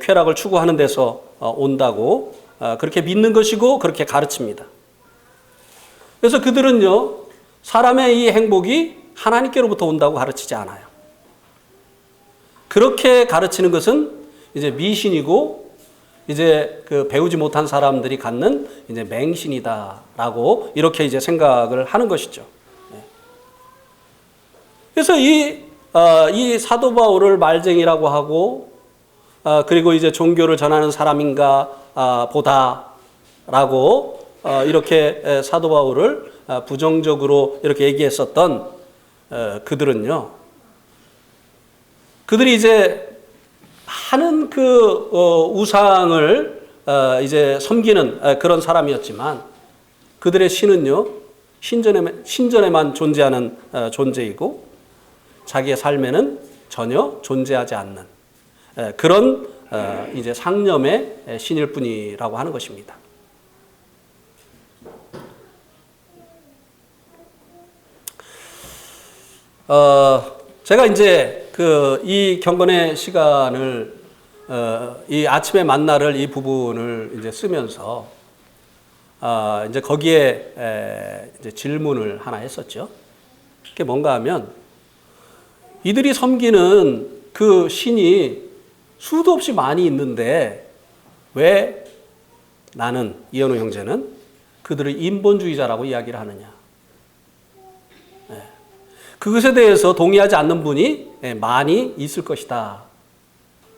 쾌락을 추구하는 데서 온다고 그렇게 믿는 것이고 그렇게 가르칩니다. 그래서 그들은요, 사람의 이 행복이 하나님께로부터 온다고 가르치지 않아요. 그렇게 가르치는 것은 이제 미신이고 이제 그 배우지 못한 사람들이 갖는 이제 맹신이다라고 이렇게 이제 생각을 하는 것이죠. 그래서 이 사도 바울을 말쟁이라고 하고 그리고 이제 종교를 전하는 사람인가 보다라고 이렇게 사도 바울을 부정적으로 이렇게 얘기했었던 그들은요. 그들이 이제 많은 그 우상을 이제 섬기는 그런 사람이었지만 그들의 신은요 신전에만 존재하는 존재이고 자기의 삶에는 전혀 존재하지 않는 그런 이제 상념의 신일 뿐이라고 하는 것입니다. 제가 이제 이 경건의 시간을 이 아침의 만나를 이 부분을 이제 쓰면서 이제 거기에 이제 질문을 하나 했었죠. 그게 뭔가 하면 이들이 섬기는 그 신이 수도 없이 많이 있는데 왜 나는, 이현우 형제는 그들을 인본주의자라고 이야기를 하느냐. 그것에 대해서 동의하지 않는 분이 많이 있을 것이다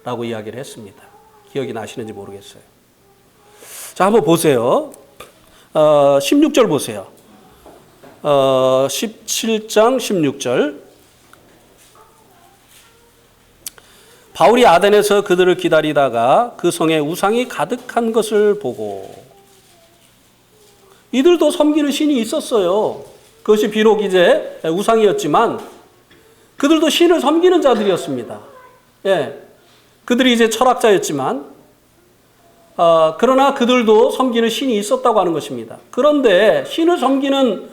라고 이야기를 했습니다. 기억이 나시는지 모르겠어요. 자, 한번 보세요. 16절 보세요. 17장 16절. 바울이 아덴에서 그들을 기다리다가 그 성에 우상이 가득한 것을 보고, 이들도 섬기는 신이 있었어요. 그것이 비록 이제 우상이었지만 그들도 신을 섬기는 자들이었습니다. 예, 그들이 이제 철학자였지만 그러나 그들도 섬기는 신이 있었다고 하는 것입니다. 그런데 신을 섬기는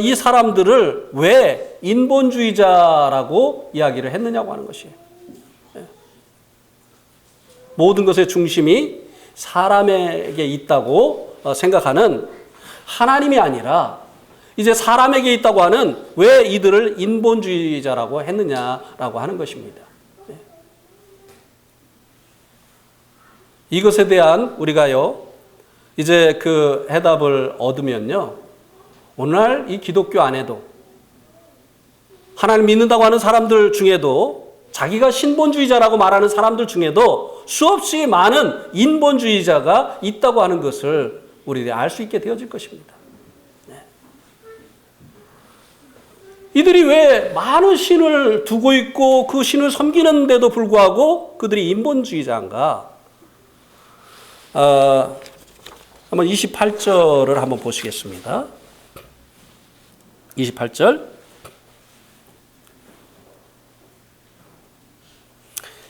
이 사람들을 왜 인본주의자라고 이야기를 했느냐고 하는 것이에요. 예. 모든 것의 중심이 사람에게 있다고 생각하는 하나님이 아니라 이제 사람에게 있다고 하는, 왜 이들을 인본주의자라고 했느냐라고 하는 것입니다. 이것에 대한 우리가요, 이제 그 해답을 얻으면요, 오늘날 이 기독교 안에도 하나님 믿는다고 하는 사람들 중에도, 자기가 신본주의자라고 말하는 사람들 중에도 수없이 많은 인본주의자가 있다고 하는 것을 우리들이 알 수 있게 되어질 것입니다. 이들이 왜 많은 신을 두고 있고 그 신을 섬기는데도 불구하고 그들이 인본주의자인가? 한번 28절을 한번 보시겠습니다. 28절.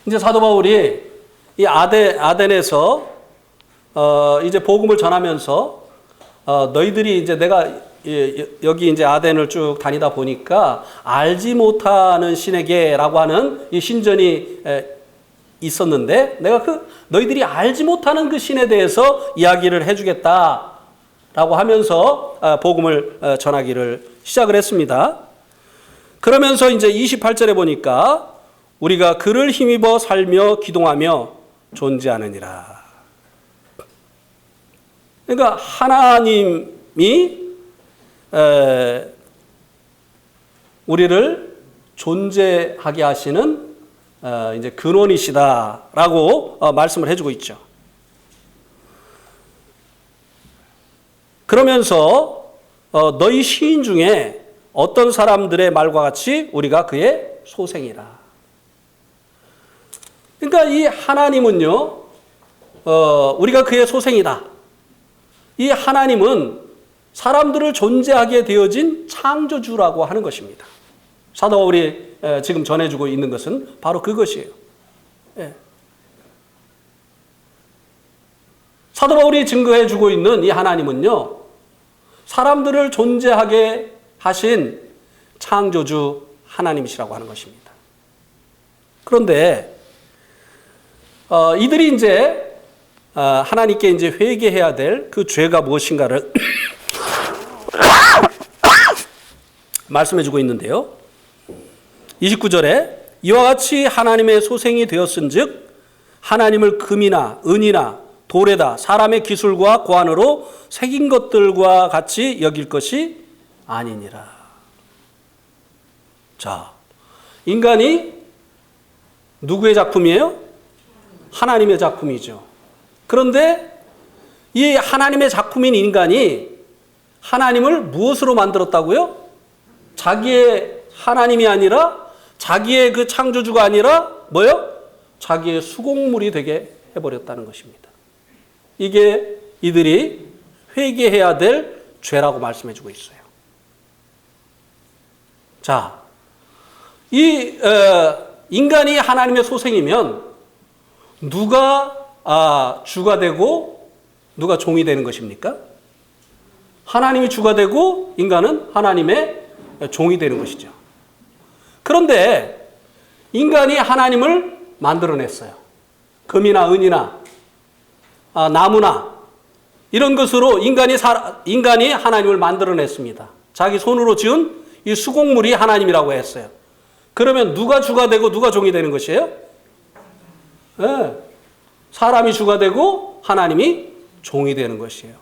이제 사도 바울이 이 아덴에서 이제 복음을 전하면서 너희들이 이제 내가 여기 이제 아덴을 쭉 다니다 보니까 알지 못하는 신에게라고 하는 이 신전이 있었는데 내가 너희들이 알지 못하는 그 신에 대해서 이야기를 해주겠다라고 하면서 복음을 전하기를 시작을 했습니다. 그러면서 이제 28절에 보니까 우리가 그를 힘입어 살며 기동하며 존재하느니라. 그러니까 하나님이 우리를 존재하게 하시는 이제 근원이시다라고 말씀을 해주고 있죠. 그러면서 너희 시인 중에 어떤 사람들의 말과 같이 우리가 그의 소생이라. 그러니까 이 하나님은요, 우리가 그의 소생이다. 이 하나님은 사람들을 존재하게 되어진 창조주라고 하는 것입니다. 사도 바울이 지금 전해주고 있는 것은 바로 그것이에요. 예. 사도 바울이 증거해주고 있는 이 하나님은요, 사람들을 존재하게 하신 창조주 하나님이시라고 하는 것입니다. 그런데 이들이 이제 하나님께 이제 회개해야 될 그 죄가 무엇인가를 말씀해주고 있는데요. 29절에 이와 같이 하나님의 소생이 되었은즉 하나님을 금이나 은이나 돌에다 사람의 기술과 고안으로 새긴 것들과 같이 여길 것이 아니니라. 자, 인간이 누구의 작품이에요? 하나님의 작품이죠. 그런데 이 하나님의 작품인 인간이 하나님을 무엇으로 만들었다고요? 자기의 하나님이 아니라, 자기의 그 창조주가 아니라 뭐요? 자기의 수공물이 되게 해버렸다는 것입니다. 이게 이들이 회개해야 될 죄라고 말씀해주고 있어요. 자, 이 인간이 하나님의 소생이면 누가 주가 되고 누가 종이 되는 것입니까? 하나님이 주가 되고 인간은 하나님의 종이 되는 것이죠. 그런데 인간이 하나님을 만들어냈어요. 금이나 은이나 나무나 이런 것으로 인간이 하나님을 만들어냈습니다. 자기 손으로 지은 이 수곡물이 하나님이라고 했어요. 그러면 누가 주가 되고 누가 종이 되는 것이에요? 네. 사람이 주가 되고 하나님이 종이 되는 것이에요.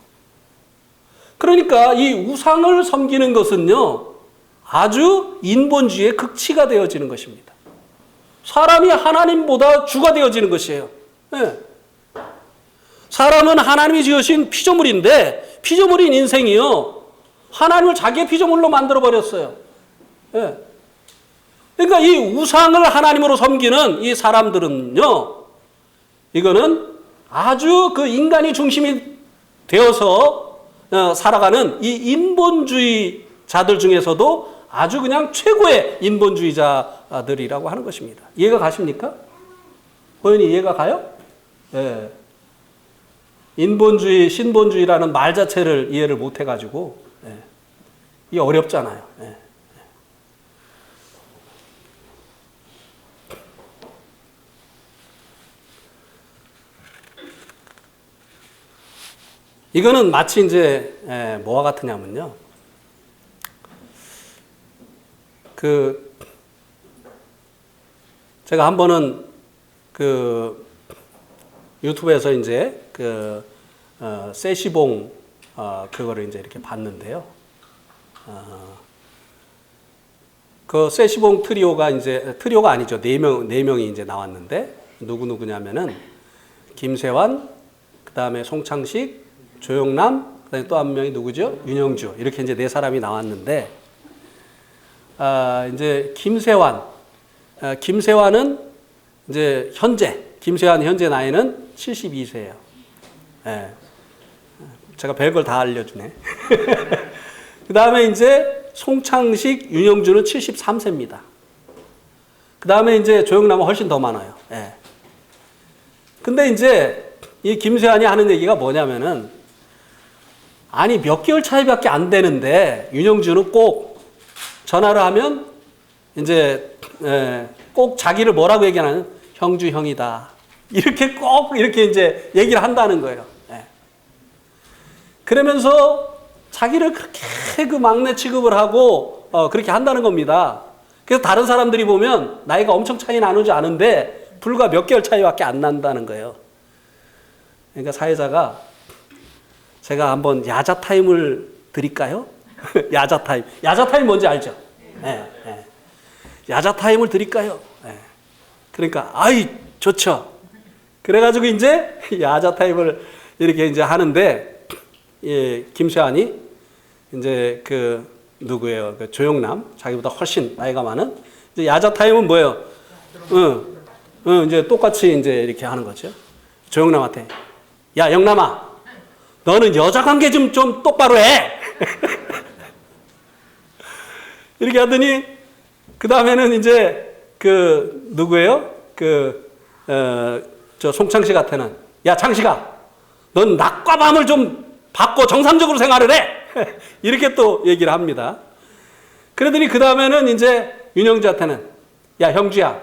그러니까 이 우상을 섬기는 것은요, 아주 인본주의의 극치가 되어지는 것입니다. 사람이 하나님보다 주가 되어지는 것이에요. 네. 사람은 하나님이 지으신 피조물인데 피조물인 인생이요, 하나님을 자기의 피조물로 만들어버렸어요. 네. 그러니까 이 우상을 하나님으로 섬기는 이 사람들은요, 이거는 아주 그 인간이 중심이 되어서 살아가는 이 인본주의자들 중에서도 아주 그냥 최고의 인본주의자들이라고 하는 것입니다. 이해가 가십니까? 호연이 이해가 가요? 네. 인본주의, 신본주의라는 말 자체를 이해를 못 해가지고, 네. 이게 어렵잖아요. 네. 이거는 마치 이제 뭐와 같으냐면요, 제가 한 번은 유튜브에서 이제 세시봉 그거를 이제 이렇게 봤는데요. 그 세시봉 트리오가 아니죠. 네 명이 이제 나왔는데, 누구냐면은 김세환, 그 다음에 송창식, 조영남, 그다음에 또 한 명이 누구죠? 윤영주. 이렇게 이제 네 사람이 나왔는데, 이제 김세환은 이제 김세환 현재 나이는 72세예요. 예. 제가 별걸 다 알려주네. 그 다음에 이제 송창식, 윤영주는 73세입니다. 그 다음에 이제 조영남은 훨씬 더 많아요. 예. 근데 이제 이 김세환이 하는 얘기가 뭐냐면은, 아니 몇 개월 차이밖에 안 되는데 윤영주는 꼭 전화를 하면 이제 꼭 자기를 뭐라고 얘기하냐면 형주 형이다. 이렇게 꼭 이렇게 이제 얘기를 한다는 거예요. 예. 그러면서 자기를 그렇게 그 막내 취급을 하고 그렇게 한다는 겁니다. 그래서 다른 사람들이 보면 나이가 엄청 차이 나누지 않은데 불과 몇 개월 차이밖에 안 난다는 거예요. 그러니까 사회자가, 제가 한번 야자 타임을 드릴까요? 야자 타임 뭔지 알죠? 네, 네. 야자 타임을 드릴까요? 네. 그러니까 아이 좋죠. 그래가지고 이제 야자 타임을 이렇게 이제 하는데, 예, 김세환이 이제 누구예요? 조영남, 자기보다 훨씬 나이가 많은, 이제 야자 타임은 뭐예요? 이제 똑같이 이제 이렇게 하는 거죠. 조영남한테, 야 영남아, 너는 여자 관계 좀 똑바로 해. 이렇게 하더니, 그 다음에는 이제 누구예요? 저 송창식한테는, 야 창식아, 넌 낮과 밤을 좀 바꿔 정상적으로 생활을 해. 이렇게 또 얘기를 합니다. 그러더니 그 다음에는 이제 윤영주한테는, 야 형주야,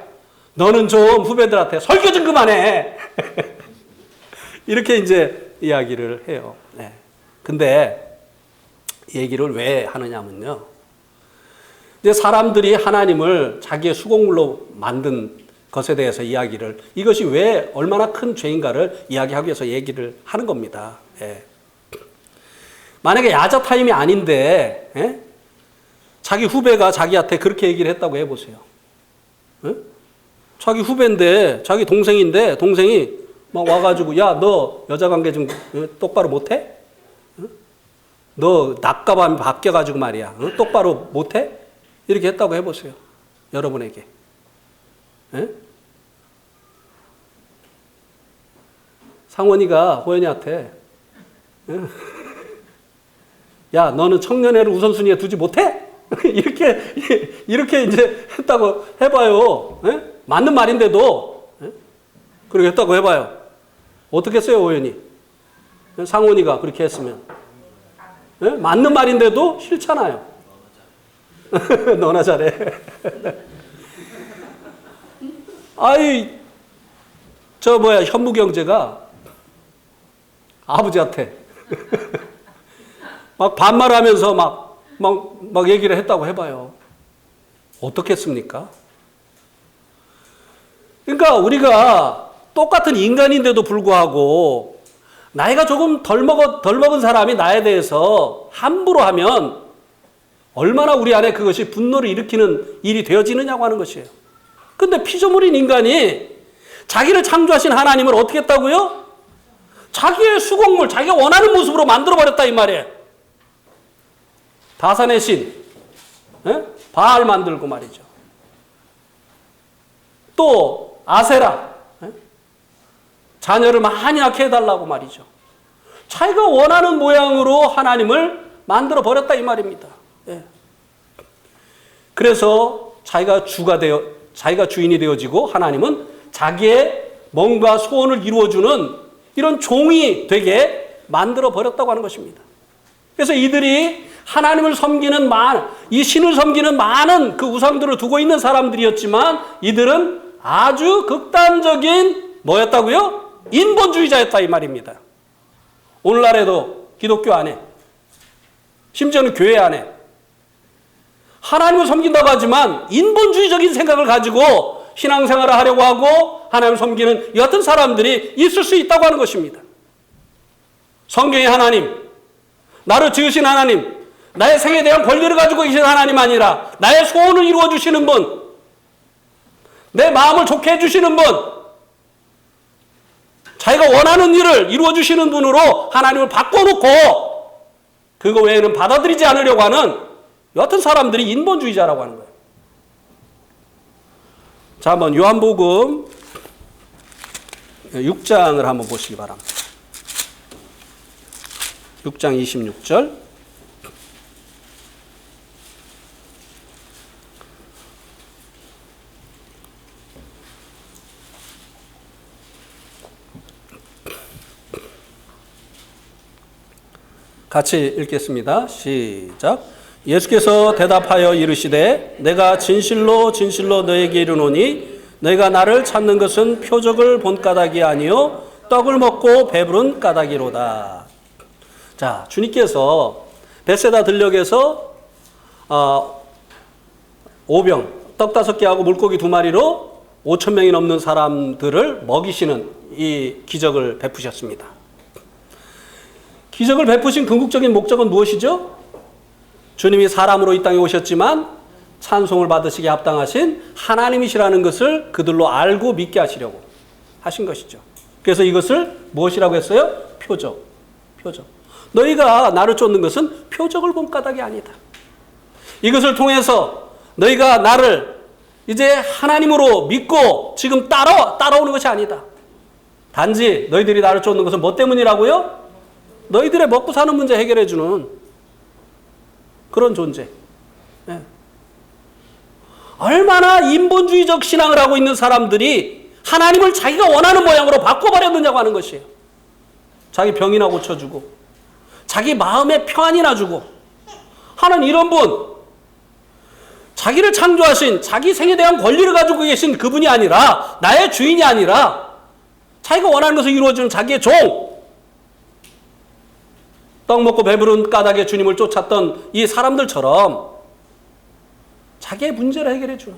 너는 좀 후배들한테 설교 좀 그만해. 이렇게 이제 이야기를 해요. 네. 근데 얘기를 왜 하느냐면요, 이제 사람들이 하나님을 자기의 수곡물로 만든 것에 대해서 이것이 왜 얼마나 큰 죄인가를 이야기하기 위해서 얘기를 하는 겁니다. 예. 만약에 야자 타임이 아닌데, 예? 자기 후배가 자기한테 그렇게 얘기를 했다고 해보세요. 예? 자기 후배인데, 자기 동생인데, 동생이 막 와가지고, 야, 너 여자관계 좀 똑바로 못해? 너 낮과 밤이 바뀌어가지고 말이야, 똑바로 못해? 이렇게 했다고 해보세요. 여러분에게. 에? 상원이가 호연이한테, 야, 너는 청년회를 우선순위에 두지 못해? 이렇게 이제 했다고 해봐요. 에? 맞는 말인데도, 그렇게 했다고 해봐요. 어떻게 했어요, 호연이? 상원이가 그렇게 했으면. 에? 맞는 말인데도 싫잖아요. 너나 잘해. 현무경제가 아버지한테 막 반말하면서 막 얘기를 했다고 해봐요. 어떻겠습니까? 그러니까 우리가 똑같은 인간인데도 불구하고 나이가 조금 덜 먹은 사람이 나에 대해서 함부로 하면 얼마나 우리 안에 그것이 분노를 일으키는 일이 되어지느냐고 하는 것이에요. 근데 피조물인 인간이 자기를 창조하신 하나님을 어떻게 했다고요? 자기의 수공물, 자기가 원하는 모습으로 만들어버렸다 이 말이에요. 다산의 신, 바알 만들고 말이죠. 또 아세라, 자녀를 많이 낳게 해달라고 말이죠. 자기가 원하는 모양으로 하나님을 만들어 버렸다 이 말입니다. 그래서 자기가 주인이 되어지고 하나님은 자기의 뭔가 소원을 이루어주는 이런 종이 되게 만들어 버렸다고 하는 것입니다. 그래서 이들이 하나님을 섬기는 이 신을 섬기는 많은 그 우상들을 두고 있는 사람들이었지만 이들은 아주 극단적인 뭐였다고요? 인본주의자였다 이 말입니다. 오늘날에도 기독교 안에 심지어는 교회 안에 하나님을 섬긴다고 하지만 인본주의적인 생각을 가지고 신앙생활을 하려고 하고 하나님을 섬기는 여하튼 사람들이 있을 수 있다고 하는 것입니다. 성경의 하나님, 나를 지으신 하나님, 나의 생에 대한 권리를 가지고 계신 하나님 아니라 나의 소원을 이루어주시는 분, 내 마음을 좋게 해주시는 분, 자기가 원하는 일을 이루어주시는 분으로 하나님을 바꿔놓고 그거 외에는 받아들이지 않으려고 하는 여하튼 사람들이 인본주의자라고 하는 거예요. 자, 한번 요한복음 6장을 한번 보시기 바랍니다. 6장 26절. 같이 읽겠습니다. 시작. 예수께서 대답하여 이르시되 내가 진실로 진실로 너에게 이르노니 너희가 나를 찾는 것은 표적을 본 까닭이 아니요 떡을 먹고 배부른 까닭이로다. 자, 주님께서 벳세다 들녘에서 오병 떡 5개하고 물고기 2마리로 5,000명이 넘는 사람들을 먹이시는 이 기적을 베푸셨습니다. 기적을 베푸신 궁극적인 목적은 무엇이죠? 주님이 사람으로 이 땅에 오셨지만 찬송을 받으시기에 합당하신 하나님이시라는 것을 그들로 알고 믿게 하시려고 하신 것이죠. 그래서 이것을 무엇이라고 했어요? 표적. 너희가 나를 쫓는 것은 표적을 본 까닭이 아니다. 이것을 통해서 너희가 나를 이제 하나님으로 믿고 지금 따라오는 것이 아니다. 단지 너희들이 나를 쫓는 것은 뭐 때문이라고요? 너희들의 먹고 사는 문제 해결해 주는 그런 존재. 네. 얼마나 인본주의적 신앙을 하고 있는 사람들이 하나님을 자기가 원하는 모양으로 바꿔버렸느냐고 하는 것이에요. 자기 병이나 고쳐주고 자기 마음에 평안이나 주고 하는 이런 분, 자기를 창조하신 자기 생에 대한 권리를 가지고 계신 그분이 아니라 나의 주인이 아니라 자기가 원하는 것을 이루어주는 자기의 종, 떡 먹고 배부른 까닭에 주님을 쫓았던 이 사람들처럼 자기의 문제를 해결해 주는.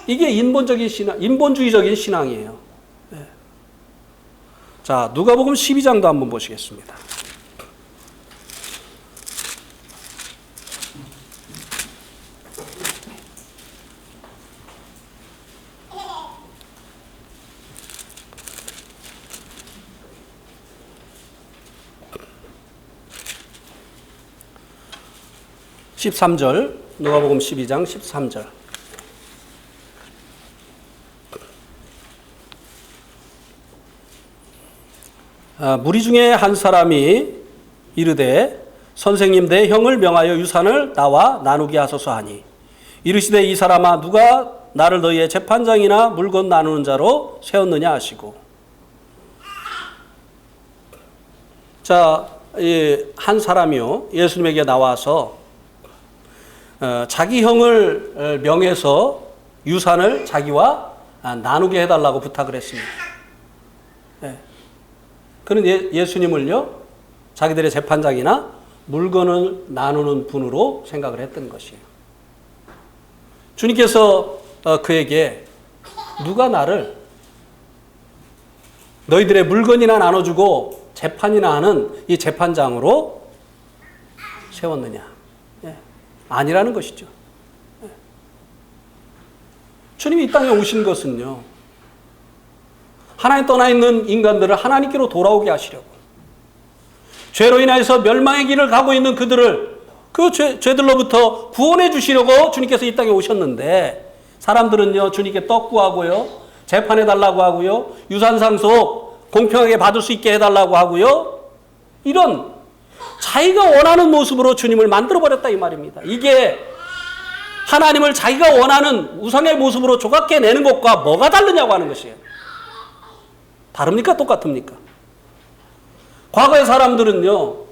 이게 인본주의적인 신앙이에요. 자, 누가복음 12장도 한번 보시겠습니다. 누가복음 12장 13절. 무리 중에 한 사람이 이르되 선생님 내 형을 명하여 유산을 나와 나누게 하소서 하니 이르시되 이 사람아 누가 나를 너희의 재판장이나 물건 나누는 자로 세웠느냐 하시고. 자, 한 사람이요 예수님에게 나와서 자기 형을 명해서 유산을 자기와 나누게 해달라고 부탁을 했습니다. 네. 그는 예수님을요, 자기들의 재판장이나 물건을 나누는 분으로 생각을 했던 것이에요. 주님께서 그에게 누가 나를 너희들의 물건이나 나눠주고 재판이나 하는 이 재판장으로 세웠느냐? 아니라는 것이죠. 주님이 이 땅에 오신 것은요, 하나님 떠나 있는 인간들을 하나님께로 돌아오게 하시려고, 죄로 인하여서 멸망의 길을 가고 있는 그들을 그 죄들로부터 구원해 주시려고 주님께서 이 땅에 오셨는데, 사람들은요, 주님께 떡 구하고요, 재판해 달라고 하고요, 유산상속 공평하게 받을 수 있게 해달라고 하고요, 이런 자기가 원하는 모습으로 주님을 만들어버렸다 이 말입니다. 이게 하나님을 자기가 원하는 우상의 모습으로 조각해내는 것과 뭐가 다르냐고 하는 것이에요. 다릅니까? 똑같습니까? 과거의 사람들은요,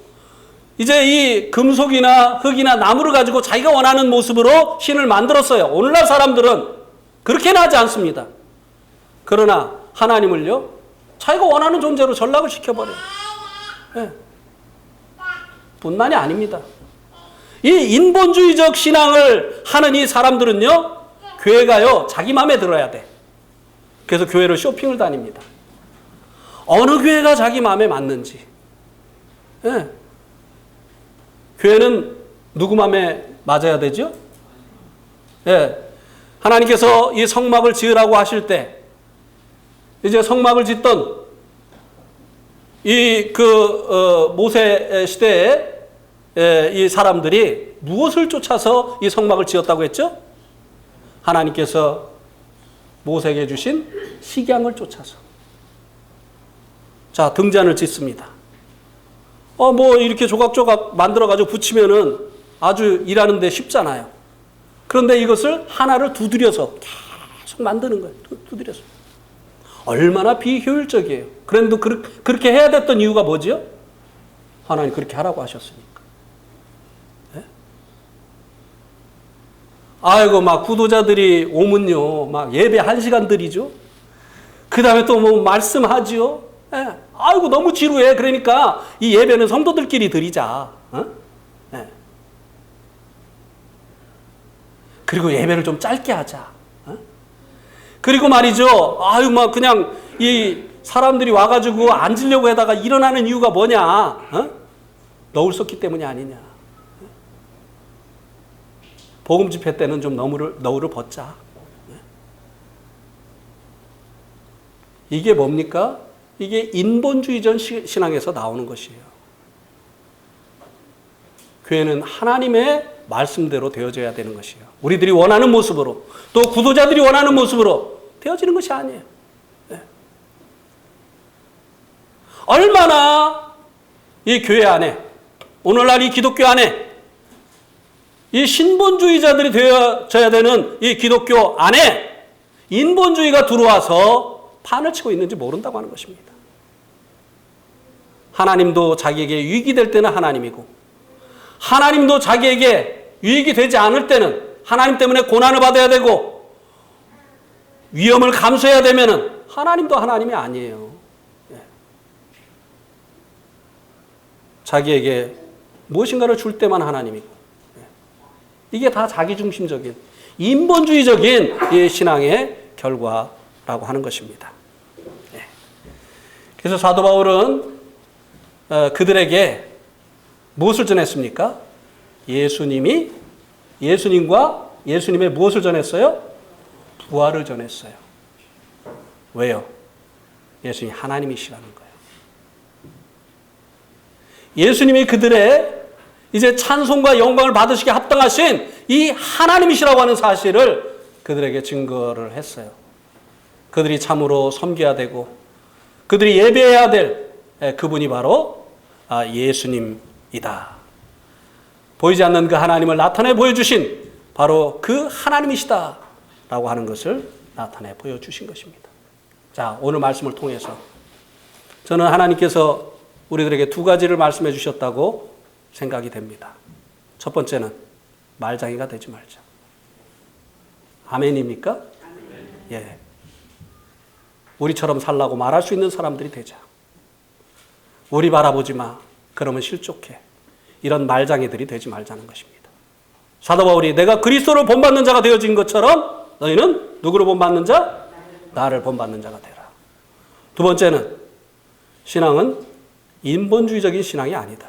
이제 이 금속이나 흙이나 나무를 가지고 자기가 원하는 모습으로 신을 만들었어요. 오늘날 사람들은 그렇게는 하지 않습니다. 그러나 하나님을요, 자기가 원하는 존재로 전락을 시켜버려요. 네. 뿐만이 아닙니다. 이 인본주의적 신앙을 하는 이 사람들은요, 교회가요, 자기 마음에 들어야 돼. 그래서 교회를 쇼핑을 다닙니다. 어느 교회가 자기 마음에 맞는지. 네. 교회는 누구 마음에 맞아야 되죠? 네. 하나님께서 이 성막을 지으라고 하실 때, 이제 성막을 짓던 모세 시대에 이 사람들이 무엇을 쫓아서 이 성막을 지었다고 했죠? 하나님께서 모세에게 주신 식양을 쫓아서. 자, 등잔을 짓습니다. 이렇게 조각조각 만들어가지고 붙이면은 아주 일하는데 쉽잖아요. 그런데 이것을 하나를 두드려서 계속 만드는 거예요. 두드려서. 얼마나 비효율적이에요. 그런데 그렇게 해야 됐던 이유가 뭐죠? 하나님 그렇게 하라고 하셨으니까. 네? 아이고, 막 구도자들이 오면요, 막 예배 1시간 드리죠. 그 다음에 또 뭐 말씀하지요. 네. 아이고, 너무 지루해. 그러니까 이 예배는 성도들끼리 드리자. 네. 그리고 예배를 좀 짧게 하자. 그리고 말이죠. 막 그냥 이 사람들이 와가지고 앉으려고 하다가 일어나는 이유가 뭐냐? 너울 섰기 때문이 아니냐? 복음 집회 때는 좀 너울을 벗자. 이게 뭡니까? 이게 인본주의적 신앙에서 나오는 것이에요. 교회는 하나님의 말씀대로 되어져야 되는 것이에요. 우리들이 원하는 모습으로, 또 구도자들이 원하는 모습으로 되어지는 것이 아니에요. 네. 얼마나 이 교회 안에, 오늘날 이 기독교 안에 이 신본주의자들이 되어져야 되는 이 기독교 안에 인본주의가 들어와서 판을 치고 있는지 모른다고 하는 것입니다. 하나님도 자기에게 유익이 될 때는 하나님이고, 하나님도 자기에게 유익이 되지 않을 때는 하나님 때문에 고난을 받아야 되고 위험을 감수해야 되면은 하나님도 하나님이 아니에요. 자기에게 무엇인가를 줄 때만 하나님이고, 이게 다 자기중심적인 인본주의적인 이 신앙의 결과라고 하는 것입니다. 그래서 사도 바울은 그들에게 무엇을 전했습니까? 예수님과 예수님의 무엇을 전했어요? 부활을 전했어요. 왜요? 예수님이 하나님이시라는 거예요. 예수님이 그들의 이제 찬송과 영광을 받으시게 합당하신 이 하나님이시라고 하는 사실을 그들에게 증거를 했어요. 그들이 참으로 섬겨야 되고 그들이 예배해야 될 그분이 바로 예수님이다. 보이지 않는 그 하나님을 나타내 보여주신 바로 그 하나님이시다라고 하는 것을 나타내 보여주신 것입니다. 자, 오늘 말씀을 통해서 저는 하나님께서 우리들에게 두 가지를 말씀해 주셨다고 생각이 됩니다. 첫 번째는 말장이가 되지 말자. 아멘입니까? 예. 우리처럼 살라고 말할 수 있는 사람들이 되자. 우리 바라보지 마. 그러면 실족해. 이런 말장애들이 되지 말자는 것입니다. 사도 바울이 내가 그리스도를 본받는 자가 되어진 것처럼 너희는 누구를 본받는 자? 나를 본받는 자가 되라. 두 번째는 신앙은 인본주의적인 신앙이 아니다.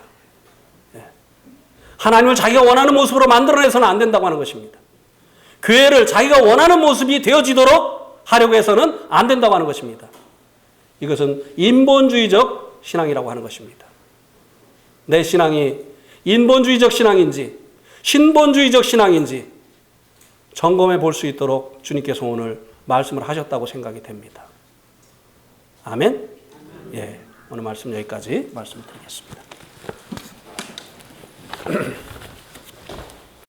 하나님을 자기가 원하는 모습으로 만들어내서는 안 된다고 하는 것입니다. 교회를 자기가 원하는 모습이 되어지도록 하려고 해서는 안 된다고 하는 것입니다. 이것은 인본주의적 신앙이라고 하는 것입니다. 내 신앙이 인본주의적 신앙인지 신본주의적 신앙인지 점검해 볼 수 있도록 주님께서 오늘 말씀을 하셨다고 생각이 됩니다. 아멘? 예, 오늘 말씀 여기까지 말씀드리겠습니다.